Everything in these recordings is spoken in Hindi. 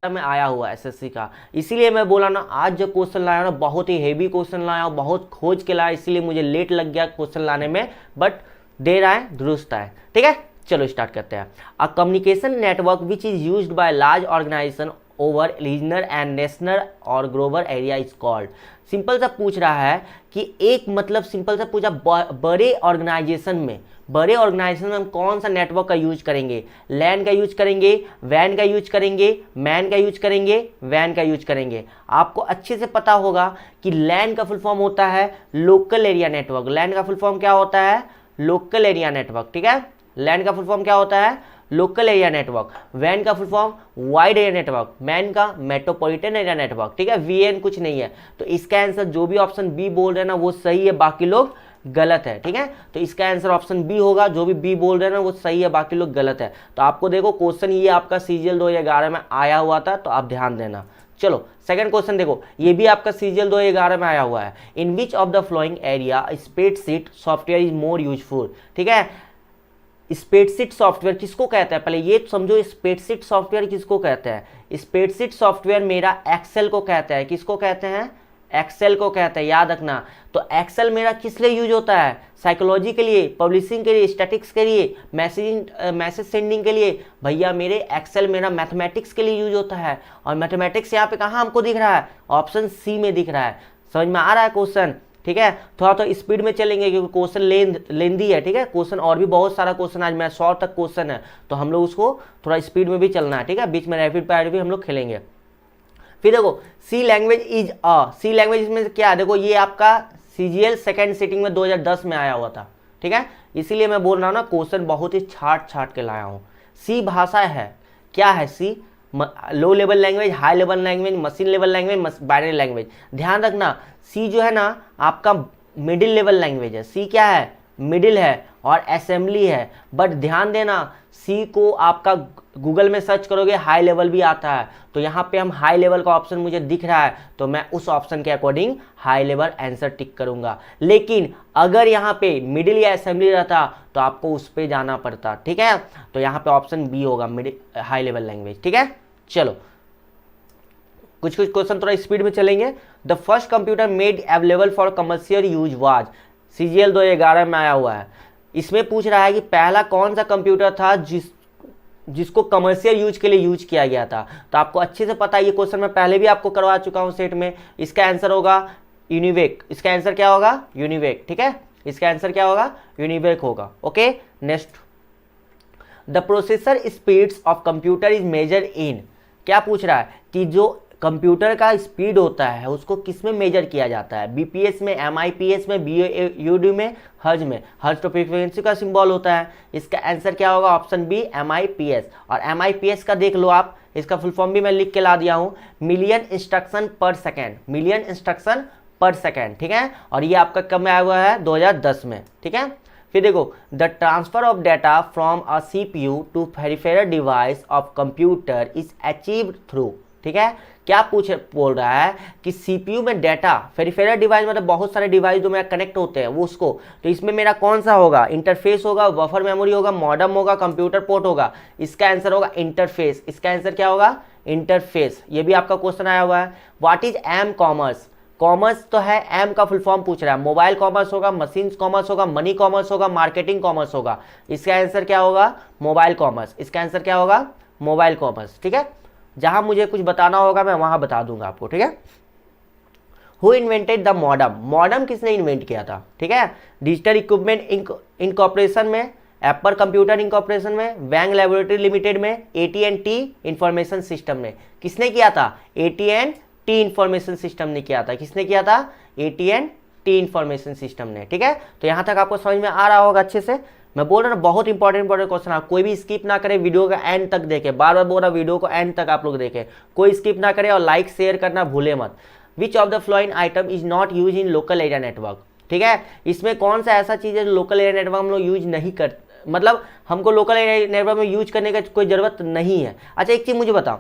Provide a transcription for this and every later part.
में आया हुआ है एसएससी का, इसीलिए मैं बोला ना आज जो क्वेश्चन लाया ना बहुत ही हेवी क्वेश्चन लाया, बहुत खोज के लाया, इसीलिए मुझे लेट लग गया क्वेश्चन लाने में, बट देर आए दुरुस्त आए। ठीक है, चलो स्टार्ट करते हैं। A communication network which is used by large organisation over regional and national और global area is called. Simple सा पूछ रहा है कि एक मतलब सिंपल सा पूछा बड़े ऑर्गेनाइजेशन में हम कौन सा नेटवर्क का यूज करेंगे, लैन का यूज करेंगे, वैन का यूज करेंगे, मैन का यूज करेंगे, वैन का यूज करेंगे। आपको अच्छे से पता होगा कि लैन का फुल फॉर्म होता है लोकल एरिया नेटवर्क। लैन का फुल फॉर्म क्या होता है? Local area network. ठीक है, लैन का फुल फॉर्म क्या होता है? Local area network. वैन का full form wide area network. Man का मेट्रोपॉलिटन एरिया नेटवर्क। ठीक है, वीएन कुछ नहीं है। तो इसका आंसर जो भी ऑप्शन बी बोल रहे हैं ना वो सही है, बाकी लोग गलत है। ठीक है, तो इसका आंसर ऑप्शन बी होगा, जो भी बी बोल रहे हैं ना वो सही है, बाकी लोग गलत है। तो आपको देखो क्वेश्चन ये आपका सीजीएल 2011 में आया हुआ था, तो आप ध्यान देना। चलो सेकंड क्वेश्चन देखो, ये भी आपका सीजीएल 2011 में आया हुआ है। In which of the following area spreadsheet software is more useful. ठीक है, स्प्रेडशीट सॉफ्टवेयर किसको कहते हैं, पहले ये समझो स्प्रेडशीट सॉफ्टवेयर किसको कहते हैं। स्प्रेडशीट सॉफ्टवेयर मेरा एक्सेल को कहते हैं। किसको कहते हैं? एक्सेल को कहते हैं, याद रखना। तो एक्सेल मेरा किस लिए यूज होता है? साइकोलॉजी के लिए, पब्लिशिंग के लिए, स्टैटिक्स के लिए, मैसेज सेंडिंग के लिए। भैया मेरे एक्सेल मेरा मैथमेटिक्स के लिए यूज होता है। और मैथमेटिक्स यहाँ पे कहाँ हमको दिख रहा है? ऑप्शन सी में दिख रहा है। समझ में आ रहा है क्वेश्चन? ठीक है, थोड़ा तो स्पीड में चलेंगे क्योंकि क्वेश्चन लेंदी है। ठीक है, क्वेश्चन और भी बहुत सारा क्वेश्चन आज मैं 100 तक क्वेश्चन है, तो हम लोग उसको थोड़ा स्पीड में भी चलना है। ठीक है, बीच में रैपिड फायर भी हम लोग खेलेंगे। फिर देखो सी लैंग्वेज इज सी लैंग्वेज में क्या है? देखो ये आपका सीजीएल सेकेंड सिटिंग में 2010 में आया हुआ था। ठीक है, इसीलिए मैं बोल रहा हूँ ना क्वेश्चन बहुत ही छाट के लाया हूँ। सी भाषा है, क्या है C? Low level language, high level language, machine level language, binary language. ध्यान रखना सी जो है ना आपका मिडिल लेवल लैंग्वेज है। सी क्या है? मिडिल है और असेंबली है। बट ध्यान देना सी को आपका गूगल में सर्च करोगे हाई लेवल भी आता है। तो यहाँ पे हम हाई लेवल का ऑप्शन मुझे दिख रहा है, तो मैं उस ऑप्शन के according high level answer tick करूंगा। लेकिन अगर यहाँ पे मिडिल या असेंबली रहता तो आपको उस पर जाना पड़ता। ठीक है, तो यहाँ पे ऑप्शन बी होगा, मिडिल हाई लेवल लैंग्वेज। ठीक है, चलो कुछ क्वेश्चन थोड़ा स्पीड में चलेंगे। The first computer made available for commercial use was. CGL 2011 में आया हुआ है। इसमें पूछ रहा है कि पहला कौन सा कंप्यूटर था जिसको कमर्शियल यूज के लिए यूज किया गया था। तो आपको अच्छे से पता है, ये क्वेश्चन मैं पहले भी आपको करवा चुका हूं सेट में। इसका आंसर होगा यूनिवेक। इसका आंसर क्या होगा? यूनिवेक। ठीक है, इसका आंसर क्या होगा? यूनिवेक होगा। Okay, next, the processor speeds of computer is measure in. क्या पूछ रहा है कि जो कंप्यूटर का स्पीड होता है उसको किस में मेजर किया जाता है? बीपीएस में, एमआईपीएस में, बीयूडी में, हर्ज में। हर्ज तो फ्रीक्वेंसी का सिंबल होता है। इसका आंसर क्या होगा? Option B MIPS. और एमआईपीएस का देख लो आप, इसका फुल फॉर्म भी मैं लिख के ला दिया हूँ, मिलियन इंस्ट्रक्शन पर सेकेंड। मिलियन इंस्ट्रक्शन पर सेकेंड। ठीक है, और ये आपका कब में आया हुआ है? 2010 में। ठीक है, फिर देखो, the transfer of data from a CPU to peripheral device of computer is achieved through. ठीक है, क्या बोल रहा है कि सीपीयू में डाटा, पेरिफेरल डिवाइस मतलब बहुत सारे डिवाइस जो मेरा कनेक्ट होते हैं वो उसको, तो इसमें मेरा कौन सा होगा? इंटरफेस होगा, बफर मेमोरी होगा, मॉडेम होगा, कंप्यूटर पोर्ट होगा। इसका आंसर होगा इंटरफेस। इसका आंसर क्या होगा? इंटरफेस। ये भी आपका क्वेश्चन आया हुआ है। What is M commerce? Commerce तो है, एम का फुल फॉर्म पूछ रहा है। मोबाइल कॉमर्स होगा, मशीन कॉमर्स होगा, मनी कॉमर्स होगा, मार्केटिंग कॉमर्स होगा। इसका आंसर क्या होगा? Mobile commerce. इसका आंसर क्या होगा? Mobile commerce. ठीक है, जहां मुझे कुछ बताना होगा मैं वहां बता दूंगा आपको। ठीक है, who invented the modem? Modem किसने इन्वेंट किया था? ठीक है, डिजिटल इक्विपमेंट इनकॉर्पोरेशन में, एप्पल कंप्यूटर इनकॉर्पोरेशन में, वैंग लैबोरेटरी लिमिटेड में, एटी&टी इंफॉर्मेशन सिस्टम ने। किसने किया था? एटी&टी इंफॉर्मेशन सिस्टम ने किया था। किसने किया था? एटी&टी इंफॉर्मेशन सिस्टम ने। ठीक है, तो यहां तक आपको समझ में आ रहा होगा अच्छे से। मैं बोल रहा हूँ बहुत इंपॉर्टेंट क्वेश्चन है, कोई भी स्किप ना करे, वीडियो का एंड तक देखे। बार बार बोल रहा वीडियो को एंड तक आप लोग देखें, कोई स्किप ना करे और लाइक शेयर करना भूले मत। विच of the flowing item is not use in local area network? ठीक है, इसमें कौन सा ऐसा चीज है जो लोकल एरिया नेटवर्क हम लोग यूज नहीं कर, मतलब हमको लोकल एरिया नेटवर्क में यूज करने का कोई जरूरत नहीं है। अच्छा एक चीज मुझे बताओ,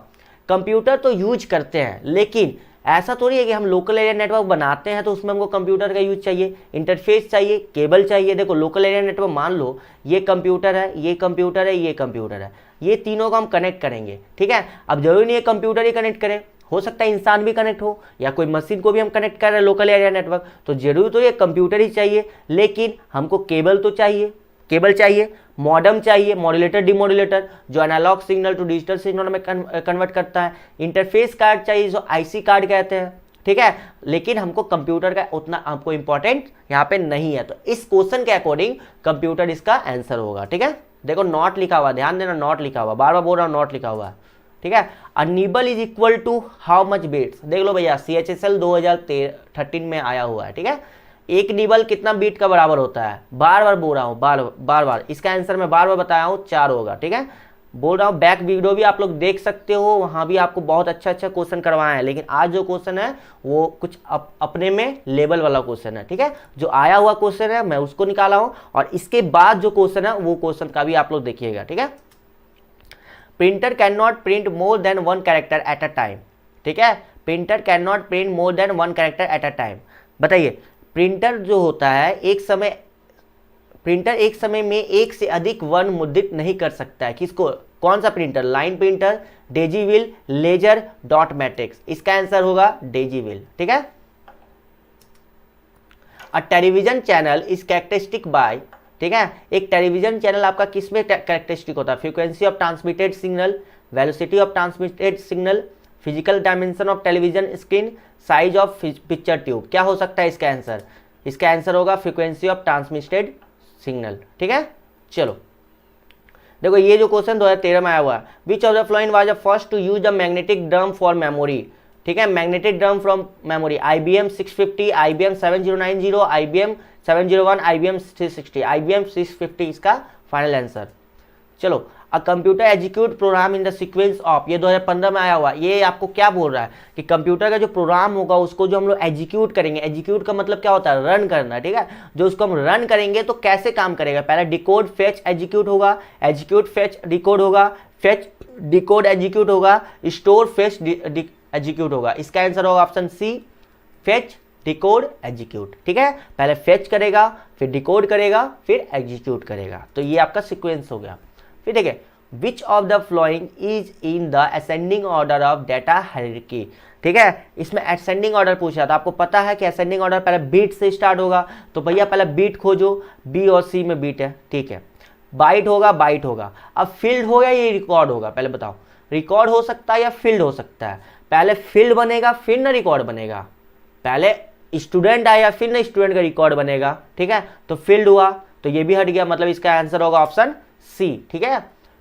कंप्यूटर तो यूज करते हैं लेकिन ऐसा थोड़ी है कि हम लोकल एरिया नेटवर्क बनाते हैं तो उसमें हमको कंप्यूटर का यूज चाहिए, इंटरफेस चाहिए, केबल चाहिए। देखो लोकल एरिया नेटवर्क मान लो ये कंप्यूटर है, ये कंप्यूटर है, ये कंप्यूटर है, ये तीनों को हम कनेक्ट करेंगे, ठीक है। अब जरूरी नहीं है कंप्यूटर ही कनेक्ट करें, हो सकता है इंसान भी कनेक्ट हो या कोई मशीन को भी हम कनेक्ट कर रहे हैं लोकल एरिया नेटवर्क, तो जरूरी तो ये कंप्यूटर ही चाहिए, लेकिन हमको केबल तो चाहिए, केबल चाहिए, मॉडम चाहिए, मॉड्यूलेटर डिमॉड्यूलेटर जो analog signal to digital signal में कन्वर्ट करता है, इंटरफेस कार्ड चाहिए जो आईसी कार्ड कहते हैं, ठीक है। लेकिन हमको कंप्यूटर का उतना हमको इंपॉर्टेंट यहाँ पे नहीं है, तो इस क्वेश्चन के अकॉर्डिंग कंप्यूटर इसका आंसर होगा, ठीक है। देखो नॉट लिखा हुआ, ध्यान देना नॉट लिखा हुआ, बार बार बोल रहा हूँ नॉट लिखा हुआ, ठीक है। A nibble is equal to how much bits, देख लो भैया CHSL 2013 में आया हुआ है, ठीक है। एक निबल कितना बीट का बराबर होता है, बार बार बोल रहा हूँ, बार बार इसका आंसर मैं बार बार बताया हूँ 4 होगा, ठीक है। बोल रहा हूँ बैक वीडियो भी आप लोग देख सकते हो, वहाँ भी आपको बहुत अच्छा क्वेश्चन करवाए हैं, लेकिन आज जो क्वेश्चन है वो कुछ अपने में लेवल वाला क्वेश्चन है, ठीक है। जो आया हुआ क्वेश्चन है मैं उसको निकाला हूँ, और इसके बाद जो क्वेश्चन है वो क्वेश्चन का भी आप लोग देखिएगा, ठीक है। Printer can not print more than 1 character at a time, ठीक है। Printer can not print more than 1 character at a time. बताइए प्रिंटर जो होता है प्रिंटर एक समय में एक से अधिक वर्ण मुद्रित नहीं कर सकता है, किसको, कौन सा printer, line printer, daisy wheel, laser, dot matrix, इसका आंसर होगा डेजीविल, ठीक है। A television channel is characteristic by, ठीक है। एक टेलीविजन चैनल आपका किस में कैरेक्टरिस्टिक होता है, frequency of transmitted signal, velocity of transmitted signal, physical dimension of television screen, size of picture tube. क्या हो सकता है इसका आंसर, इसका आंसर होगा फ्रीक्वेंसी ऑफ ट्रांसमिटेड सिग्नल, ठीक है। चलो देखो ये जो क्वेश्चन 2013 में आया हुआ है, which of the following was the first to use the magnetic drum for memory, ठीक है। Magnetic drum from memory, IBM 650, IBM 7090, IBM 701, IBM 360, IBM 650 इसका फाइनल आंसर। चलो a computer execute program in the sequence of, ये 2015 में आया हुआ, ये आपको क्या बोल रहा है कि कंप्यूटर का जो प्रोग्राम होगा उसको जो हम लोग एग्जीक्यूट करेंगे, एग्जीक्यूट का मतलब क्या होता है, रन करना, ठीक है। जो उसको हम रन करेंगे तो कैसे काम करेगा, पहले डिकोड फेच एग्जीक्यूट होगा, एग्जीक्यूट फेच डिकोड होगा, फेच डिकोड एग्जीक्यूट होगा, स्टोर फेच एग्जीक्यूट होगा। इसका आंसर होगा option C, fetch decode execute, ठीक है। पहले फेच करेगा, फिर डिकोड करेगा, फिर एग्जीक्यूट करेगा, तो ये आपका सीक्वेंस हो गया। फिर देखिए विच of the following is in the ascending order of data hierarchy, ठीक है। इसमें असेंडिंग ऑर्डर पूछा था, आपको पता है कि असेंडिंग ऑर्डर पहले बीट से स्टार्ट होगा, तो भैया पहले बीट खोजो, बी और सी में बीट है, ठीक है। बाइट होगा, बाइट होगा, अब फील्ड होगा ये रिकॉर्ड होगा, पहले बताओ रिकॉर्ड हो सकता है या फील्ड हो सकता है, पहले फील्ड बनेगा फिर ना रिकॉर्ड बनेगा, पहले स्टूडेंट आया फिर ना स्टूडेंट का रिकॉर्ड बनेगा, ठीक है। तो फील्ड हुआ तो ये भी हट गया, मतलब इसका आंसर होगा ऑप्शन सी, ठीक है।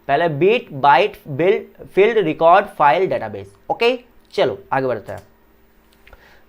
पहले bit, byte, build, field, record, file, database, okay. चलो आगे बढ़ते हैं।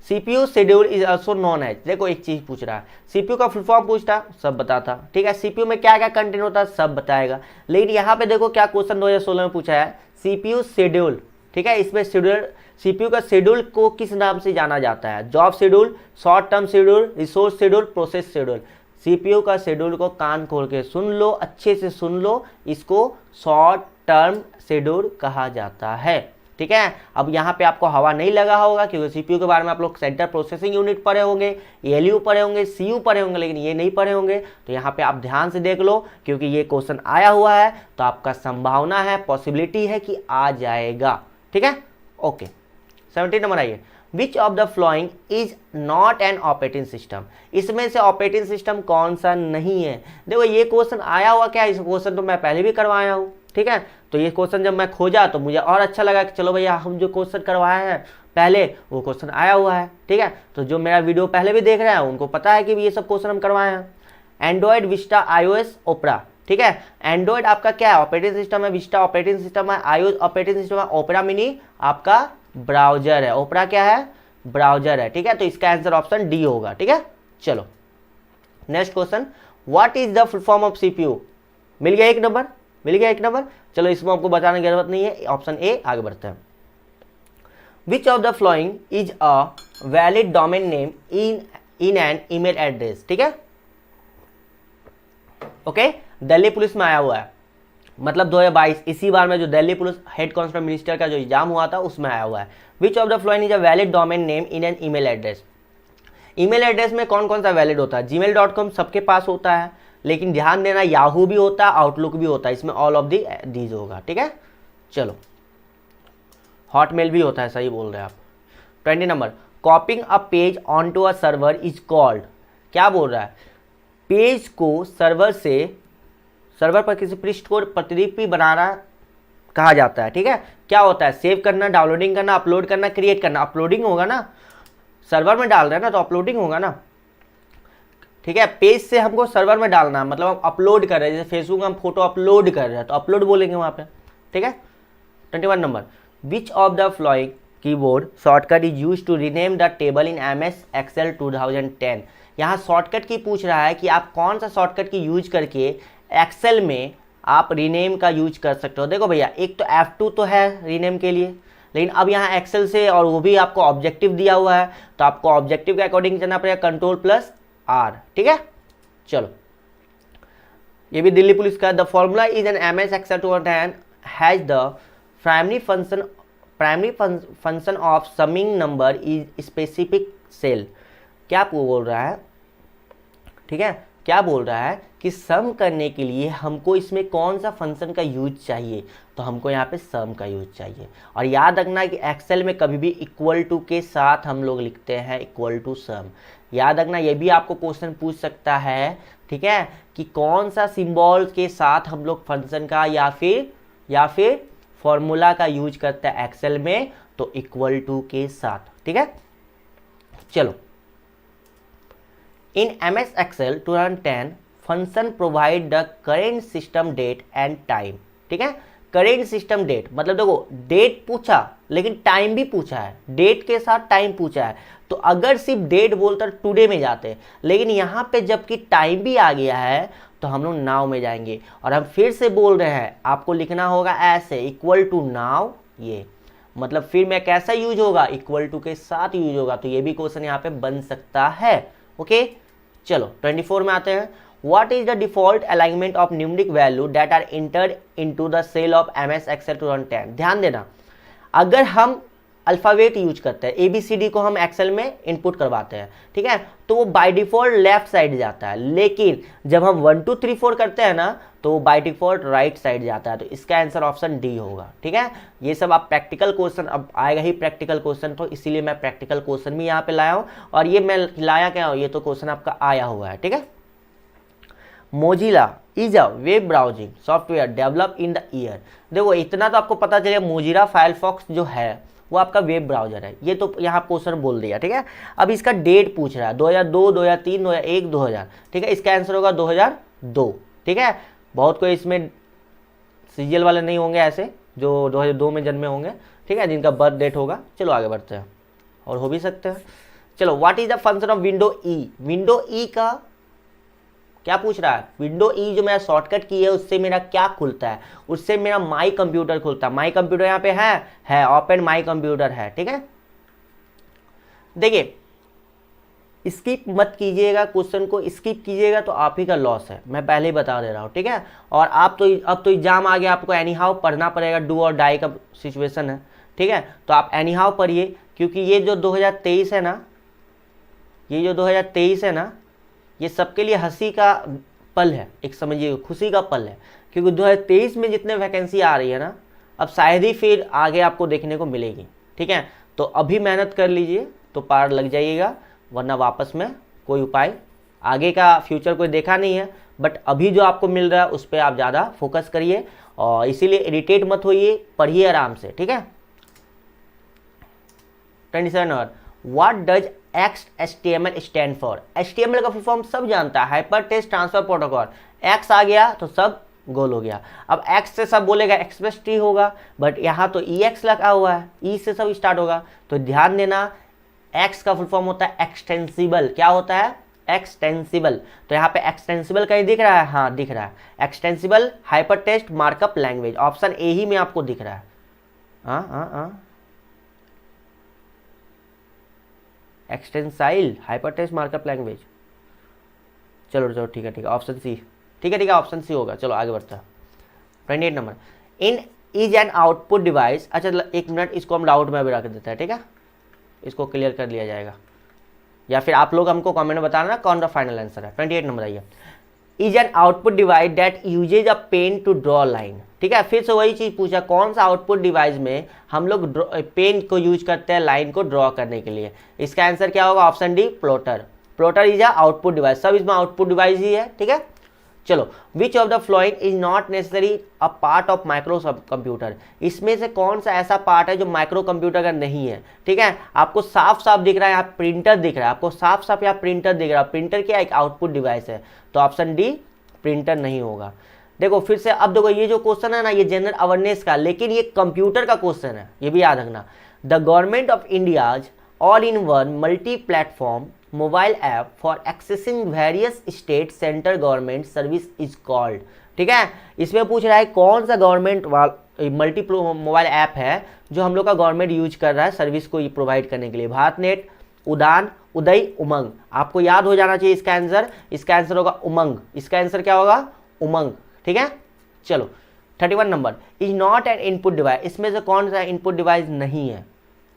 CPU schedule is also known as, देखो एक चीज पूछ रहा है, CPU का फुल फॉर्म पूछता सब बताता, ठीक है। CPU में क्या क्या कंटेंट होता है सब बताएगा, लेकिन यहाँ पे देखो क्या क्वेश्चन 2016 में पूछा है, CPU शेड्यूल, ठीक है। इसमें शेड्यूल, CPU का शेड्यूल को किस नाम से जाना जाता है, job schedule, short term schedule, resource schedule, process schedule. CPU का शेड्यूल को कान खोल के सुन लो, अच्छे से सुन लो, इसको शॉर्ट टर्म शेड्यूल कहा जाता है, ठीक है। अब यहाँ पे आपको हवा नहीं लगा होगा क्योंकि CPU के बारे में आप लोग सेंटर प्रोसेसिंग यूनिट पढ़े होंगे, ALU पढ़े होंगे, CU पढ़े होंगे, लेकिन ये नहीं पढ़े होंगे, तो यहाँ पे आप ध्यान से देख लो क्योंकि ये क्वेश्चन आया हुआ है, तो आपका संभावना है, पॉसिबिलिटी है कि आ जाएगा, ठीक है। ओके 17 नंबर आइए, विच of the following is not an operating system, इसमें से ऑपरेटिंग सिस्टम कौन सा नहीं है। देखो ये क्वेश्चन आया हुआ क्या है, इस क्वेश्चन तो मैं पहले भी करवाया हूँ, ठीक है। तो ये क्वेश्चन जब मैं खोजा तो मुझे और अच्छा लगा कि चलो भैया हम जो क्वेश्चन करवाए हैं पहले वो क्वेश्चन आया हुआ है, ठीक है। तो जो मेरा वीडियो पहले भी देख रहे हैं उनको पता है कि ये सब क्वेश्चन हम करवाए हैं। एंड्रॉयड, विस्टा, iOS, ओपरा, ठीक है। एंड्रॉयड आपका क्या है, ऑपरेटिंग सिस्टम है, विस्टा ऑपरेटिंग सिस्टम है, iOS ऑपरेटिंग सिस्टम है, ओपरा मिनी आपका ब्राउजर है, ओपरा क्या है, ब्राउजर है, ठीक है। तो इसका आंसर ऑप्शन डी होगा, ठीक है। चलो next question, what is the full form of CPU, मिल गया एक नंबर, मिल गया एक नंबर। चलो इसमें आपको बताने की जरूरत नहीं है, ऑप्शन ए, आगे बढ़ते हैं। विच of the following is a valid domain name in an email address, ठीक है। ओके दिल्ली पुलिस में आया हुआ है, मतलब 2022 इसी बार में जो Delhi police head constable minister का जो एग्जाम हुआ था उसमें आया हुआ है। Which of the following is a valid domain name in an email address. Email address में कौन कौन सा वैलिड होता है? gmail.com सबके पास होता है, लेकिन ध्यान देना याहू भी होता है, आउटलुक भी होता है, इसमें ऑल ऑफ दीज होगा। ठीक है, चलो हॉटमेल भी होता है, सही बोल रहे हैं आप। 20 number, copying a page on to a server is called. क्या बोल रहा है? पेज को सर्वर पर किसी पृष्ठ को प्रतिलिपि बनाना कहा जाता है। ठीक है, क्या होता है? सेव करना, डाउनलोडिंग करना, अपलोड करना, क्रिएट करना। अपलोडिंग होगा ना, सर्वर में डाल रहे हैं ना तो अपलोडिंग होगा ना। ठीक है, पेज से हमको सर्वर में डालना है, मतलब हम अपलोड कर रहे हैं, जैसे फेसबुक में हम फोटो अपलोड कर रहे हैं तो अपलोड बोलेंगे वहां पे। ठीक है, 21 number, which of the following keyboard shortcut is use to rename the table in MS Excel 2010। यहाँ शॉर्टकट की पूछ रहा है कि आप कौन सा शॉर्टकट की यूज करके एक्सेल में आप रीनेम का यूज कर सकते हो। देखो भैया, एक तो F2 तो है रीनेम के लिए, लेकिन अब यहाँ एक्सेल से, और वो भी आपको ऑब्जेक्टिव दिया हुआ है, तो आपको ऑब्जेक्टिव के अकॉर्डिंग चलना पड़ेगा, Ctrl+R। ठीक है, चलो ये भी दिल्ली पुलिस का। The formula is an MS Excel 2010 has the primary function of summing number is specific cell. क्या बोल रहा है? ठीक है, क्या बोल रहा है कि सम करने के लिए हमको इसमें कौन सा फंक्शन का यूज चाहिए, तो हमको यहाँ पे सम का यूज चाहिए। और याद रखना कि एक्सेल में कभी भी इक्वल टू के साथ हम लोग लिखते हैं इक्वल टू सम। याद रखना, ये भी आपको क्वेश्चन पूछ सकता है। ठीक है, कि कौन सा सिंबल के साथ हम लोग फंक्शन का या फिर फॉर्मूला का यूज करते हैं एक्सेल में, तो इक्वल टू के साथ। ठीक है, चलो in MS Excel 2010 function provide the current system date and time. ठीक है, करेंट सिस्टम डेट मतलब देखो, डेट पूछा लेकिन टाइम भी पूछा है, डेट के साथ टाइम पूछा है, तो अगर सिर्फ डेट बोलता टुडे में जाते, लेकिन यहाँ पे जबकि टाइम भी आ गया है तो हम लोग नाउ में जाएंगे। और हम फिर से बोल रहे हैं, आपको लिखना होगा ऐसे, इक्वल टू नाउ, ये मतलब फिर में कैसा यूज होगा? इक्वल टू के साथ यूज होगा। तो ये भी क्वेश्चन यहाँ पे बन सकता है। ओके, चलो 24 में आते हैं। What is the default alignment of numeric value that are entered into the cell of MS Excel 2010? ध्यान देना, अगर हम अल्फ़ाबेट यूज करते हैं, ABCD को हम एक्सेल में इनपुट करवाते हैं, ठीक है, तो वो बाय डिफॉल्ट लेफ्ट साइड जाता है, लेकिन जब हम 1 2 3 4 करते हैं ना तो वो बाय डिफॉल्ट राइट साइड जाता है। तो इसका आंसर ऑप्शन डी होगा। ठीक है, ये सब आप प्रैक्टिकल क्वेश्चन, अब आएगा ही प्रैक्टिकल क्वेश्चन, तो इसीलिए मैं प्रैक्टिकल क्वेश्चन भी यहाँ पे लाया हूँ। और ये मैं लाया क्या हूँ, ये तो क्वेश्चन आपका आया हुआ है। ठीक है, Mozilla is a web browsing software develop in the year. देखो इतना तो आपको पता चलेगा, मोजिला फायरफॉक्स जो है वो आपका वेब ब्राउजर है, ये तो यहाँ क्वेश्चन बोल दिया। ठीक है, अब इसका डेट पूछ रहा है 2002, 2003, 2001, 2000। ठीक है, इसका आंसर होगा 2002। ठीक है, बहुत कोई इसमें सीरियल वाले नहीं होंगे ऐसे जो 2002 में जन्मे होंगे, ठीक है, जिनका बर्थ डेट होगा। चलो आगे बढ़ते हैं, और हो भी सकते हैं। चलो, what is the function of window E. Window E का क्या पूछ रहा है? विंडो ई जो मेरा शॉर्टकट की है उससे मेरा क्या खुलता है? उससे मेरा माई कंप्यूटर खुलता है। माई कंप्यूटर यहाँ पे है ओपन माई कंप्यूटर है। ठीक है, देखिए स्किप मत कीजिएगा, क्वेश्चन को स्किप कीजिएगा तो आप ही का लॉस है, मैं पहले ही बता दे रहा हूँ। ठीक है, और आप तो अब तो एग्जाम आ गया, आपको एनी हाउ पढ़ना पड़ेगा, डू और डाई का सिचुएशन है। ठीक है, तो आप एनी हाउ पढ़िए, क्योंकि ये जो 2023 है ना, ये जो 2023 है ना, ये सबके लिए हंसी का पल है, एक समझिए खुशी का पल है, क्योंकि 2023 में जितने वैकेंसी आ रही है ना, अब शायद ही फिर आगे आपको देखने को मिलेगी। ठीक है, तो अभी मेहनत कर लीजिए तो पार लग जाइएगा, वरना वापस में कोई उपाय, आगे का फ्यूचर कोई देखा नहीं है, बट अभी जो आपको मिल रहा है उस पर आप ज़्यादा फोकस करिए, और इसीलिए इरिटेट मत होइए, पढ़िए आराम से। ठीक है, 27 और what does XHTML stand for. HTML का फुल फॉर्म सब जानता है, hyper text transfer protocol. X आ गया तो सब गोल हो गया। अब X से सब बोलेगा एक्सप्रेस ट्री होगा, बट यहाँ तो EX लगा हुआ है, E से सब स्टार्ट होगा। तो ध्यान देना, X का फुल फॉर्म होता है एक्सटेंसिबल। क्या होता है? एक्सटेंसिबल। तो यहाँ पे एक्सटेंसिबल कहीं दिख रहा है? हाँ दिख रहा है, extensible hypertext markup language, option A ही में आपको दिख रहा है। हाँ, extensible hypertext markup language. चलो ठीक है, ऑप्शन सी। ठीक है, ऑप्शन सी होगा। चलो आगे बढ़ता है। 28 number, in is an output device. अच्छा एक मिनट, इसको हम डाउट में भी रख देते हैं, ठीक है, इसको क्लियर कर लिया जाएगा, या फिर आप लोग हमको कमेंट में बताना कौन सा फाइनल आंसर है। 28 नंबर आइए, is an output device that uses a pen to draw line. ठीक है, फिर से वही चीज पूछा, कौन सा आउटपुट डिवाइस में हम लोग पेन को यूज करते हैं लाइन को ड्रॉ करने के लिए। इसका आंसर क्या होगा, option D plotter. Plotter is a output device, सब इसमें आउटपुट डिवाइस ही है। ठीक है, चलो, which of the following is not necessary a part of micro computer. इसमें से कौन सा ऐसा पार्ट है जो माइक्रो कंप्यूटर का नहीं है। ठीक है, आपको साफ साफ दिख रहा है यहाँ प्रिंटर दिख रहा है, आपको साफ साफ यहाँ प्रिंटर दिख रहा है। प्रिंटर क्या एक आउटपुट डिवाइस है, तो ऑप्शन डी प्रिंटर नहीं होगा। देखो फिर से, अब देखो ये जो क्वेश्चन है ना, ये जनरल अवेयरनेस का, लेकिन ये कंप्यूटर का क्वेश्चन है, ये भी याद रखना। The government of India's all in one multi platform mobile app for accessing various state central government service is called. ठीक है, इसमें पूछ रहा है कौन सा गवर्नमेंट मल्टी मोबाइल ऐप है जो हम लोग का गवर्नमेंट यूज कर रहा है सर्विस को प्रोवाइड करने के लिए। भारत नेट, उड़ान, उदय, उमंग। आपको याद हो जाना चाहिए इसका आंसर, इसका आंसर होगा उमंग। इसका आंसर क्या होगा, उमंग। ठीक है, चलो 31 number, is not an input device. इसमें से कौन सा इनपुट डिवाइस नहीं है।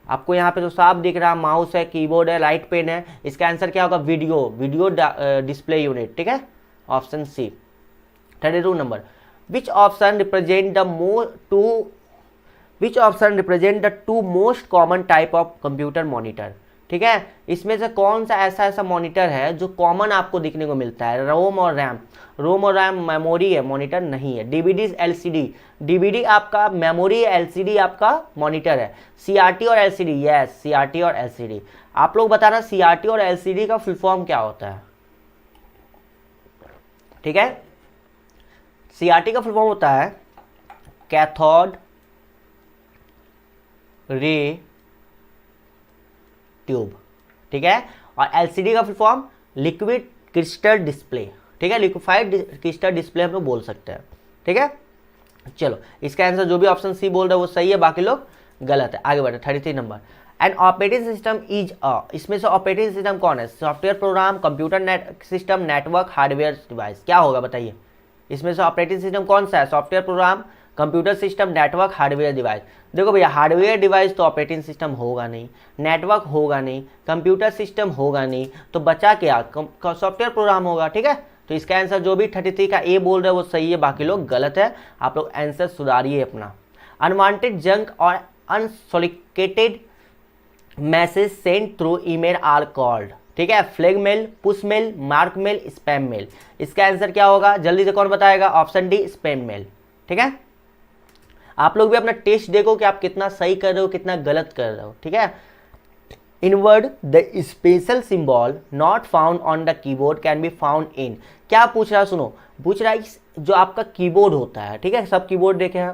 आपको यहाँ पे तो साफ दिख रहा है, माउस है, कीबोर्ड है, लाइट पेन है। इसका आंसर क्या होगा, वीडियो डिस्प्ले यूनिट। ठीक है, option C. 32 number, which option represent the two most common type of computer monitor. ठीक है, इसमें से कौन सा ऐसा मॉनिटर है जो कॉमन आपको दिखने को मिलता है, रोम और रैम। रोम और रैम मेमोरी है, मॉनिटर नहीं है। DVD, LCD. डीवीडी आपका मेमोरी है, एलसीडी आपका मॉनिटर है। सीआरटी और एलसीडी, यस सीआरटी और एलसीडी। आप लोग बताना सीआरटी और एलसीडी का फुल फॉर्म क्या होता है। ठीक है, सीआरटी का फुल फॉर्म होता है कैथोड रे ट्यूब। ठीक है, और एलसीडी का full form liquid crystal display. ठीक है, लिक्विफाइड क्रिस्टल डिस्प्ले हम लोग बोल सकते हैं। ठीक है, चलो इसका आंसर जो भी ऑप्शन सी बोल रहे हैं वो सही है, बाकी लोग गलत है। आगे बढ़े, 33 number, an operating system is a. इसमें से ऑपरेटिंग सिस्टम कौन है, software program, computer system, network, hardware device. क्या होगा बताइए, इसमें से ऑपरेटिंग सिस्टम कौन सा है, software program, computer system, network, hardware device. देखो भैया, हार्डवेयर डिवाइस तो ऑपरेटिंग सिस्टम होगा नहीं, नेटवर्क होगा नहीं, कंप्यूटर सिस्टम होगा नहीं, तो बचा क्या, सॉफ्टवेयर प्रोग्राम होगा। ठीक है, तो इसका आंसर जो भी 33 का ए बोल रहे हैं वो सही है, बाकी लोग गलत है। आप लोग आंसर सुधारिए अपना। अनवांटेड जंक और unsolicited message send through email are called. ठीक है, flag mail, push mail, mark mail, spam mail. इसका आंसर क्या होगा, जल्दी से कौन बताएगा, ऑप्शन डी स्पैम मेल। ठीक है, आप लोग भी अपना टेस्ट देखो कि आप कितना सही कर रहे हो, कितना गलत कर रहे हो। ठीक है, in word the special symbol not found on the keyboard can be found in. क्या पूछ रहा है, सुनो, पूछ रहा है जो आपका कीबोर्ड होता है। ठीक है, सब कीबोर्ड देखे हैं,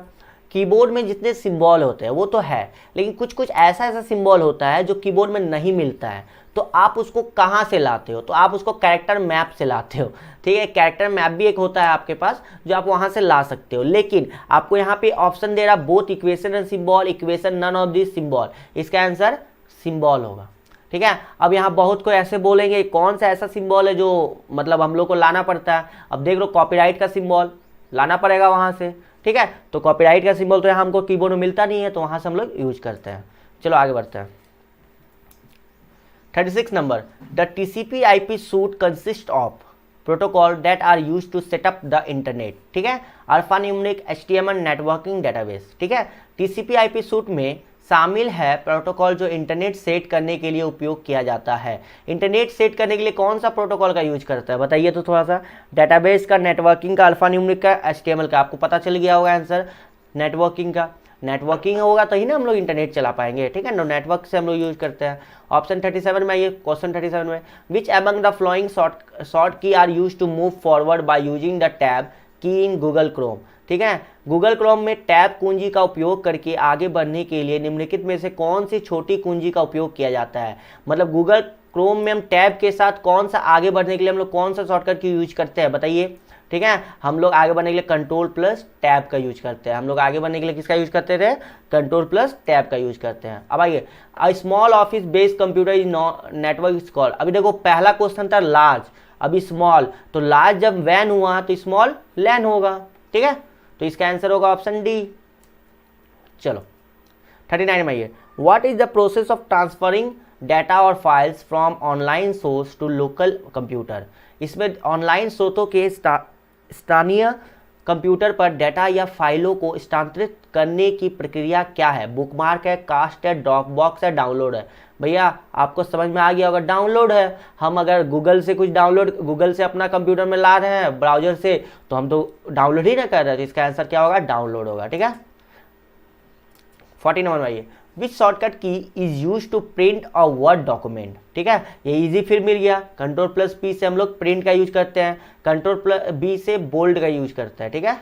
कीबोर्ड में जितने सिंबल होते हैं वो तो है, लेकिन कुछ कुछ ऐसा सिंबल होता है जो कीबोर्ड में नहीं मिलता है, तो आप उसको कहाँ से लाते हो, तो आप उसको कैरेक्टर मैप से लाते हो। ठीक है, कैरेक्टर मैप भी एक होता है आपके पास जो आप वहाँ से ला सकते हो, लेकिन आपको यहाँ पे ऑप्शन दे रहा both equation and symbol, equation none of this symbol. इसका आंसर सिंबल होगा। ठीक है, अब यहाँ बहुत कोई ऐसे बोलेंगे कौन सा ऐसा सिंबल है जो मतलब हम लोग को लाना पड़ता है। अब देख लो, कॉपीराइट का सिंबल लाना पड़ेगा वहाँ से। ठीक है, तो कॉपीराइट का सिंबल तो यहाँ हमको कीबोर्ड में मिलता नहीं है, तो वहाँ से हम लोग यूज करते हैं। चलो आगे बढ़ते हैं। 36 number, the TCP IP suite consist of protocol that are use to setup the internet. ठीक है, अल्फान्यूमेरिक, एचटीएमएल, नेटवर्किंग डेटाबेस। ठीक है, टीसीपी आईपी सूट में शामिल है प्रोटोकॉल जो इंटरनेट सेट करने के लिए उपयोग किया जाता है। इंटरनेट सेट करने के लिए कौन सा प्रोटोकॉल का यूज करता है बताइए तो थोड़ा सा। डेटाबेस का, नेटवर्किंग का, अल्फान्यूमेरिक का, एचटीएमएल का। आपको पता चल गया होगा आंसर नेटवर्किंग का। नेटवर्किंग होगा तो ही ना हम लोग इंटरनेट चला पाएंगे। ठीक है, नो नेटवर्क से हम लोग यूज करते हैं। ऑप्शन 37 में, ये क्वेश्चन 37 में, which among the following short key are use to move forward by using the tab key in Google Chrome. ठीक है, गूगल क्रोम में टैब कुंजी का उपयोग करके आगे बढ़ने के लिए निम्नलिखित में से कौन सी छोटी कुंजी का उपयोग किया जाता है। मतलब गूगल क्रोम में हम टैब के साथ कौन सा आगे बढ़ने के लिए हम लोग कौन सा शॉर्टकट की यूज करते हैं बताइए। ठीक है, हम लोग आगे बढ़ने के लिए कंट्रोल प्लस टैब का यूज करते हैं। हम लोग आगे बढ़ने के लिए किसका यूज करते थे, कंट्रोल प्लस टैब का यूज करते हैं। अब आइए, a small office based computer is network is called. अभी देखो पहला क्वेश्चन था लार्ज, अभी स्मॉल, तो लार्ज जब वैन हुआ तो स्मॉल लैन होगा। ठीक है, तो इसका आंसर होगा ऑप्शन डी। चलो 39 में ये, what is the process of transferring data और files from online source to local computer. इसमें ऑनलाइन स्रोतों के स्थानीय कंप्यूटर पर डाटा या फाइलों को स्थानांतरित करने की प्रक्रिया क्या है? बुकमार्क है, कास्ट है, ड्रॉपबॉक्स है, डाउनलोड है। भैया आपको समझ में आ गया होगा, डाउनलोड है। हम अगर गूगल से कुछ डाउनलोड, गूगल से अपना कंप्यूटर में ला रहे हैं ब्राउजर से, तो हम तो डाउनलोड ही ना कर रहे, तो इसका आंसर क्या होगा? डाउनलोड होगा। ठीक है, 40 नंबर में आइए, which shortcut key is use to print a word document. ठीक है, ये इजी फिर मिल गया। कंट्रोल प्लस पी से हम लोग प्रिंट का यूज करते हैं, कंट्रोल प्लस बी से बोल्ड का यूज करते हैं। ठीक है,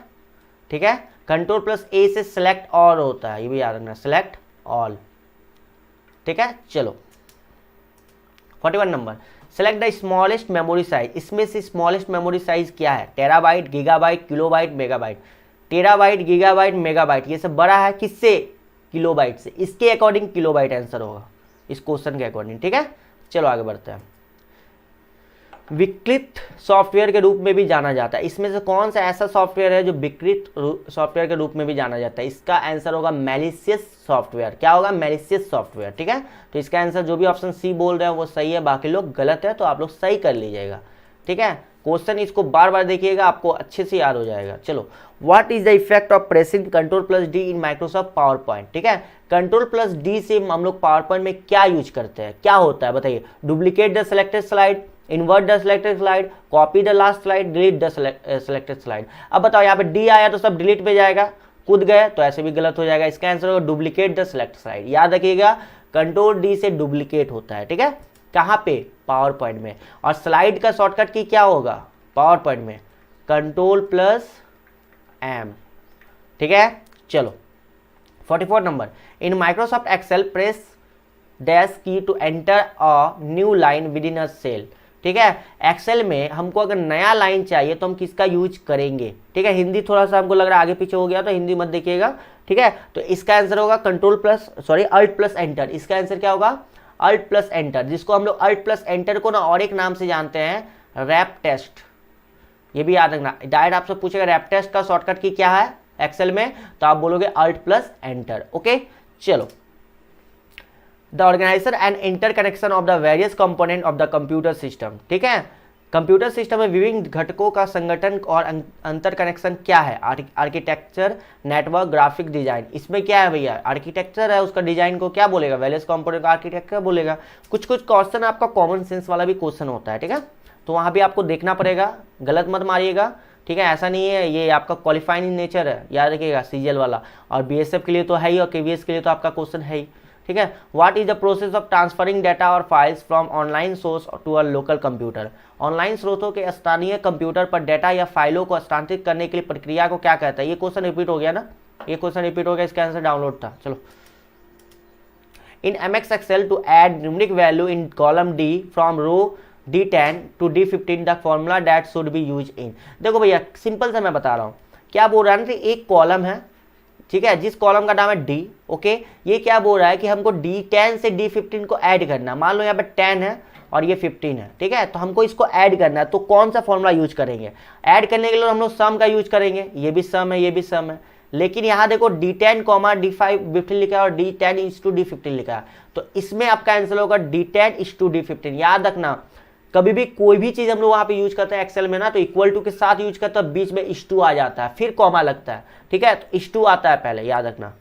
ठीक है, कंट्रोल प्लस ए से सेलेक्ट ऑल होता है, ये भी याद रखना, सेलेक्ट ऑल। ठीक है, चलो 41 number, select the smallest memory size. इसमें से स्मॉलेस्ट मेमोरी साइज क्या है? Terabyte, gigabyte, kilobyte, megabyte. Terabyte, gigabyte, megabyte, ये सब बड़ा है किससे? किलोबाइट से। इसके अकॉर्डिंग किलोबाइट आंसर होगा इस क्वेश्चन के अकॉर्डिंग। ठीक है, चलो आगे बढ़ते हैं। विकृत सॉफ्टवेयर के रूप में भी जाना जाता है, इसमें से कौन सा ऐसा सॉफ्टवेयर है जो विकृत सॉफ्टवेयर के रूप में भी जाना जाता है? इसका आंसर होगा मैलिशियस सॉफ्टवेयर। क्या होगा? Malicious software. ठीक है, तो इसका आंसर जो भी ऑप्शन सी बोल रहे हैं वो सही है, बाकी लोग गलत है, तो आप लोग सही कर लीजिएगा। ठीक है, क्वेश्चन इसको बार बार देखिएगा, आपको अच्छे से याद हो जाएगा। चलो, what is the effect of pressing control plus D in Microsoft power point. ठीक है, कंट्रोल प्लस डी से हम लोग पावर पॉइंट में क्या यूज करते हैं, क्या होता है बताइए? Duplicate the selected slide, invert the selected slide, copy the last slide, delete the selected slide. अब बताओ, यहाँ पे डी आया तो सब डिलीट पे जाएगा, कूद गए तो ऐसे भी गलत हो जाएगा। इसका आंसर होगा डुप्लीकेट द सिलेक्ट स्लाइड। याद रखिएगा, कंट्रोल डी से डुप्लीकेट होता है। ठीक है, कहाँ पे? पावर पॉइंट में। और स्लाइड का शॉर्टकट की क्या होगा पावर पॉइंट में? Control plus M. ठीक है, चलो 44 number, in Microsoft Excel press dash key to enter a new line within a cell. ठीक है, एक्सेल में हमको अगर नया लाइन चाहिए तो हम किसका यूज करेंगे? ठीक है, हिंदी थोड़ा सा हमको लग रहा है आगे पीछे हो गया, तो हिंदी मत देखिएगा। ठीक है, तो इसका आंसर होगा control plus alt plus enter. इसका आंसर क्या होगा? अल्ट प्लस एंटर, जिसको हम लोग अल्ट प्लस एंटर को ना और एक नाम से जानते हैं, रैप टेस्ट। ये भी याद रखना, डायरेक्ट आपसे पूछेगा रैप टेस्ट का शॉर्टकट की क्या है एक्सेल में, तो आप बोलोगे अल्ट प्लस एंटर। ओके, चलो, the organiser and interconnection of the various component of the computer system. ठीक है, कंप्यूटर सिस्टम में विभिन्न घटकों का संगठन और अंतर कनेक्शन क्या है? Architecture, network, graphic design. इसमें क्या है भैया? आर्किटेक्चर है, उसका डिजाइन को क्या बोलेगा? वेरियस कंपोनेंट का आर्किटेक्चर बोलेगा। कुछ कुछ क्वेश्चन आपका कॉमन सेंस वाला भी क्वेश्चन होता है। ठीक है, तो वहाँ भी आपको देखना पड़ेगा, गलत मत मारिएगा। ठीक है, ऐसा नहीं है, ये आपका क्वालिफाइंग नेचर है, याद रखिएगा, सीजीएल वाला। और बीएसएफ के लिए तो है ही, और केवीएस के लिए तो आपका क्वेश्चन है ही। ठीक है, what is the process of transferring data और files from online source to a local computer. Online स्रोतों के स्थानीय कंप्यूटर पर डाटा या फाइलों को स्थानांतरित करने के लिए प्रक्रिया को क्या कहता है? ये क्वेश्चन रिपीट हो गया ना, ये क्वेश्चन रिपीट हो गया, इसका आंसर डाउनलोड था। चलो, in MS Excel to add numeric value in column D from row D10 to D15 the formula that should be use in. देखो भैया, सिंपल से मैं बता रहा हूँ, क्या बोल रहा है ना, एक कॉलम है, ठीक है, जिस कॉलम का नाम है डी। ओके, ये क्या बोल रहा है कि हमको D10 से D15 को ऐड करना है। मान लो यहाँ पे 10 है और ये 15 है। ठीक है, तो हमको इसको ऐड करना है, तो कौन सा फॉर्मूला यूज करेंगे? ऐड करने के लिए हम लोग सम का यूज करेंगे, ये भी सम है, ये भी सम है। लेकिन यहाँ देखो D10, D15 लिखा है और D10:D15 लिखा है, तो इसमें आपका आंसर होगा D10:D15। याद रखना, कभी भी कोई भी चीज हम लोग वहां पे यूज करते हैं एक्सेल में ना, तो इक्वल टू के साथ यूज करते हैं, बीच में इस2 आ जाता है, फिर कॉमा लगता है। ठीक है, तो इस2 आता है पहले, याद रखना।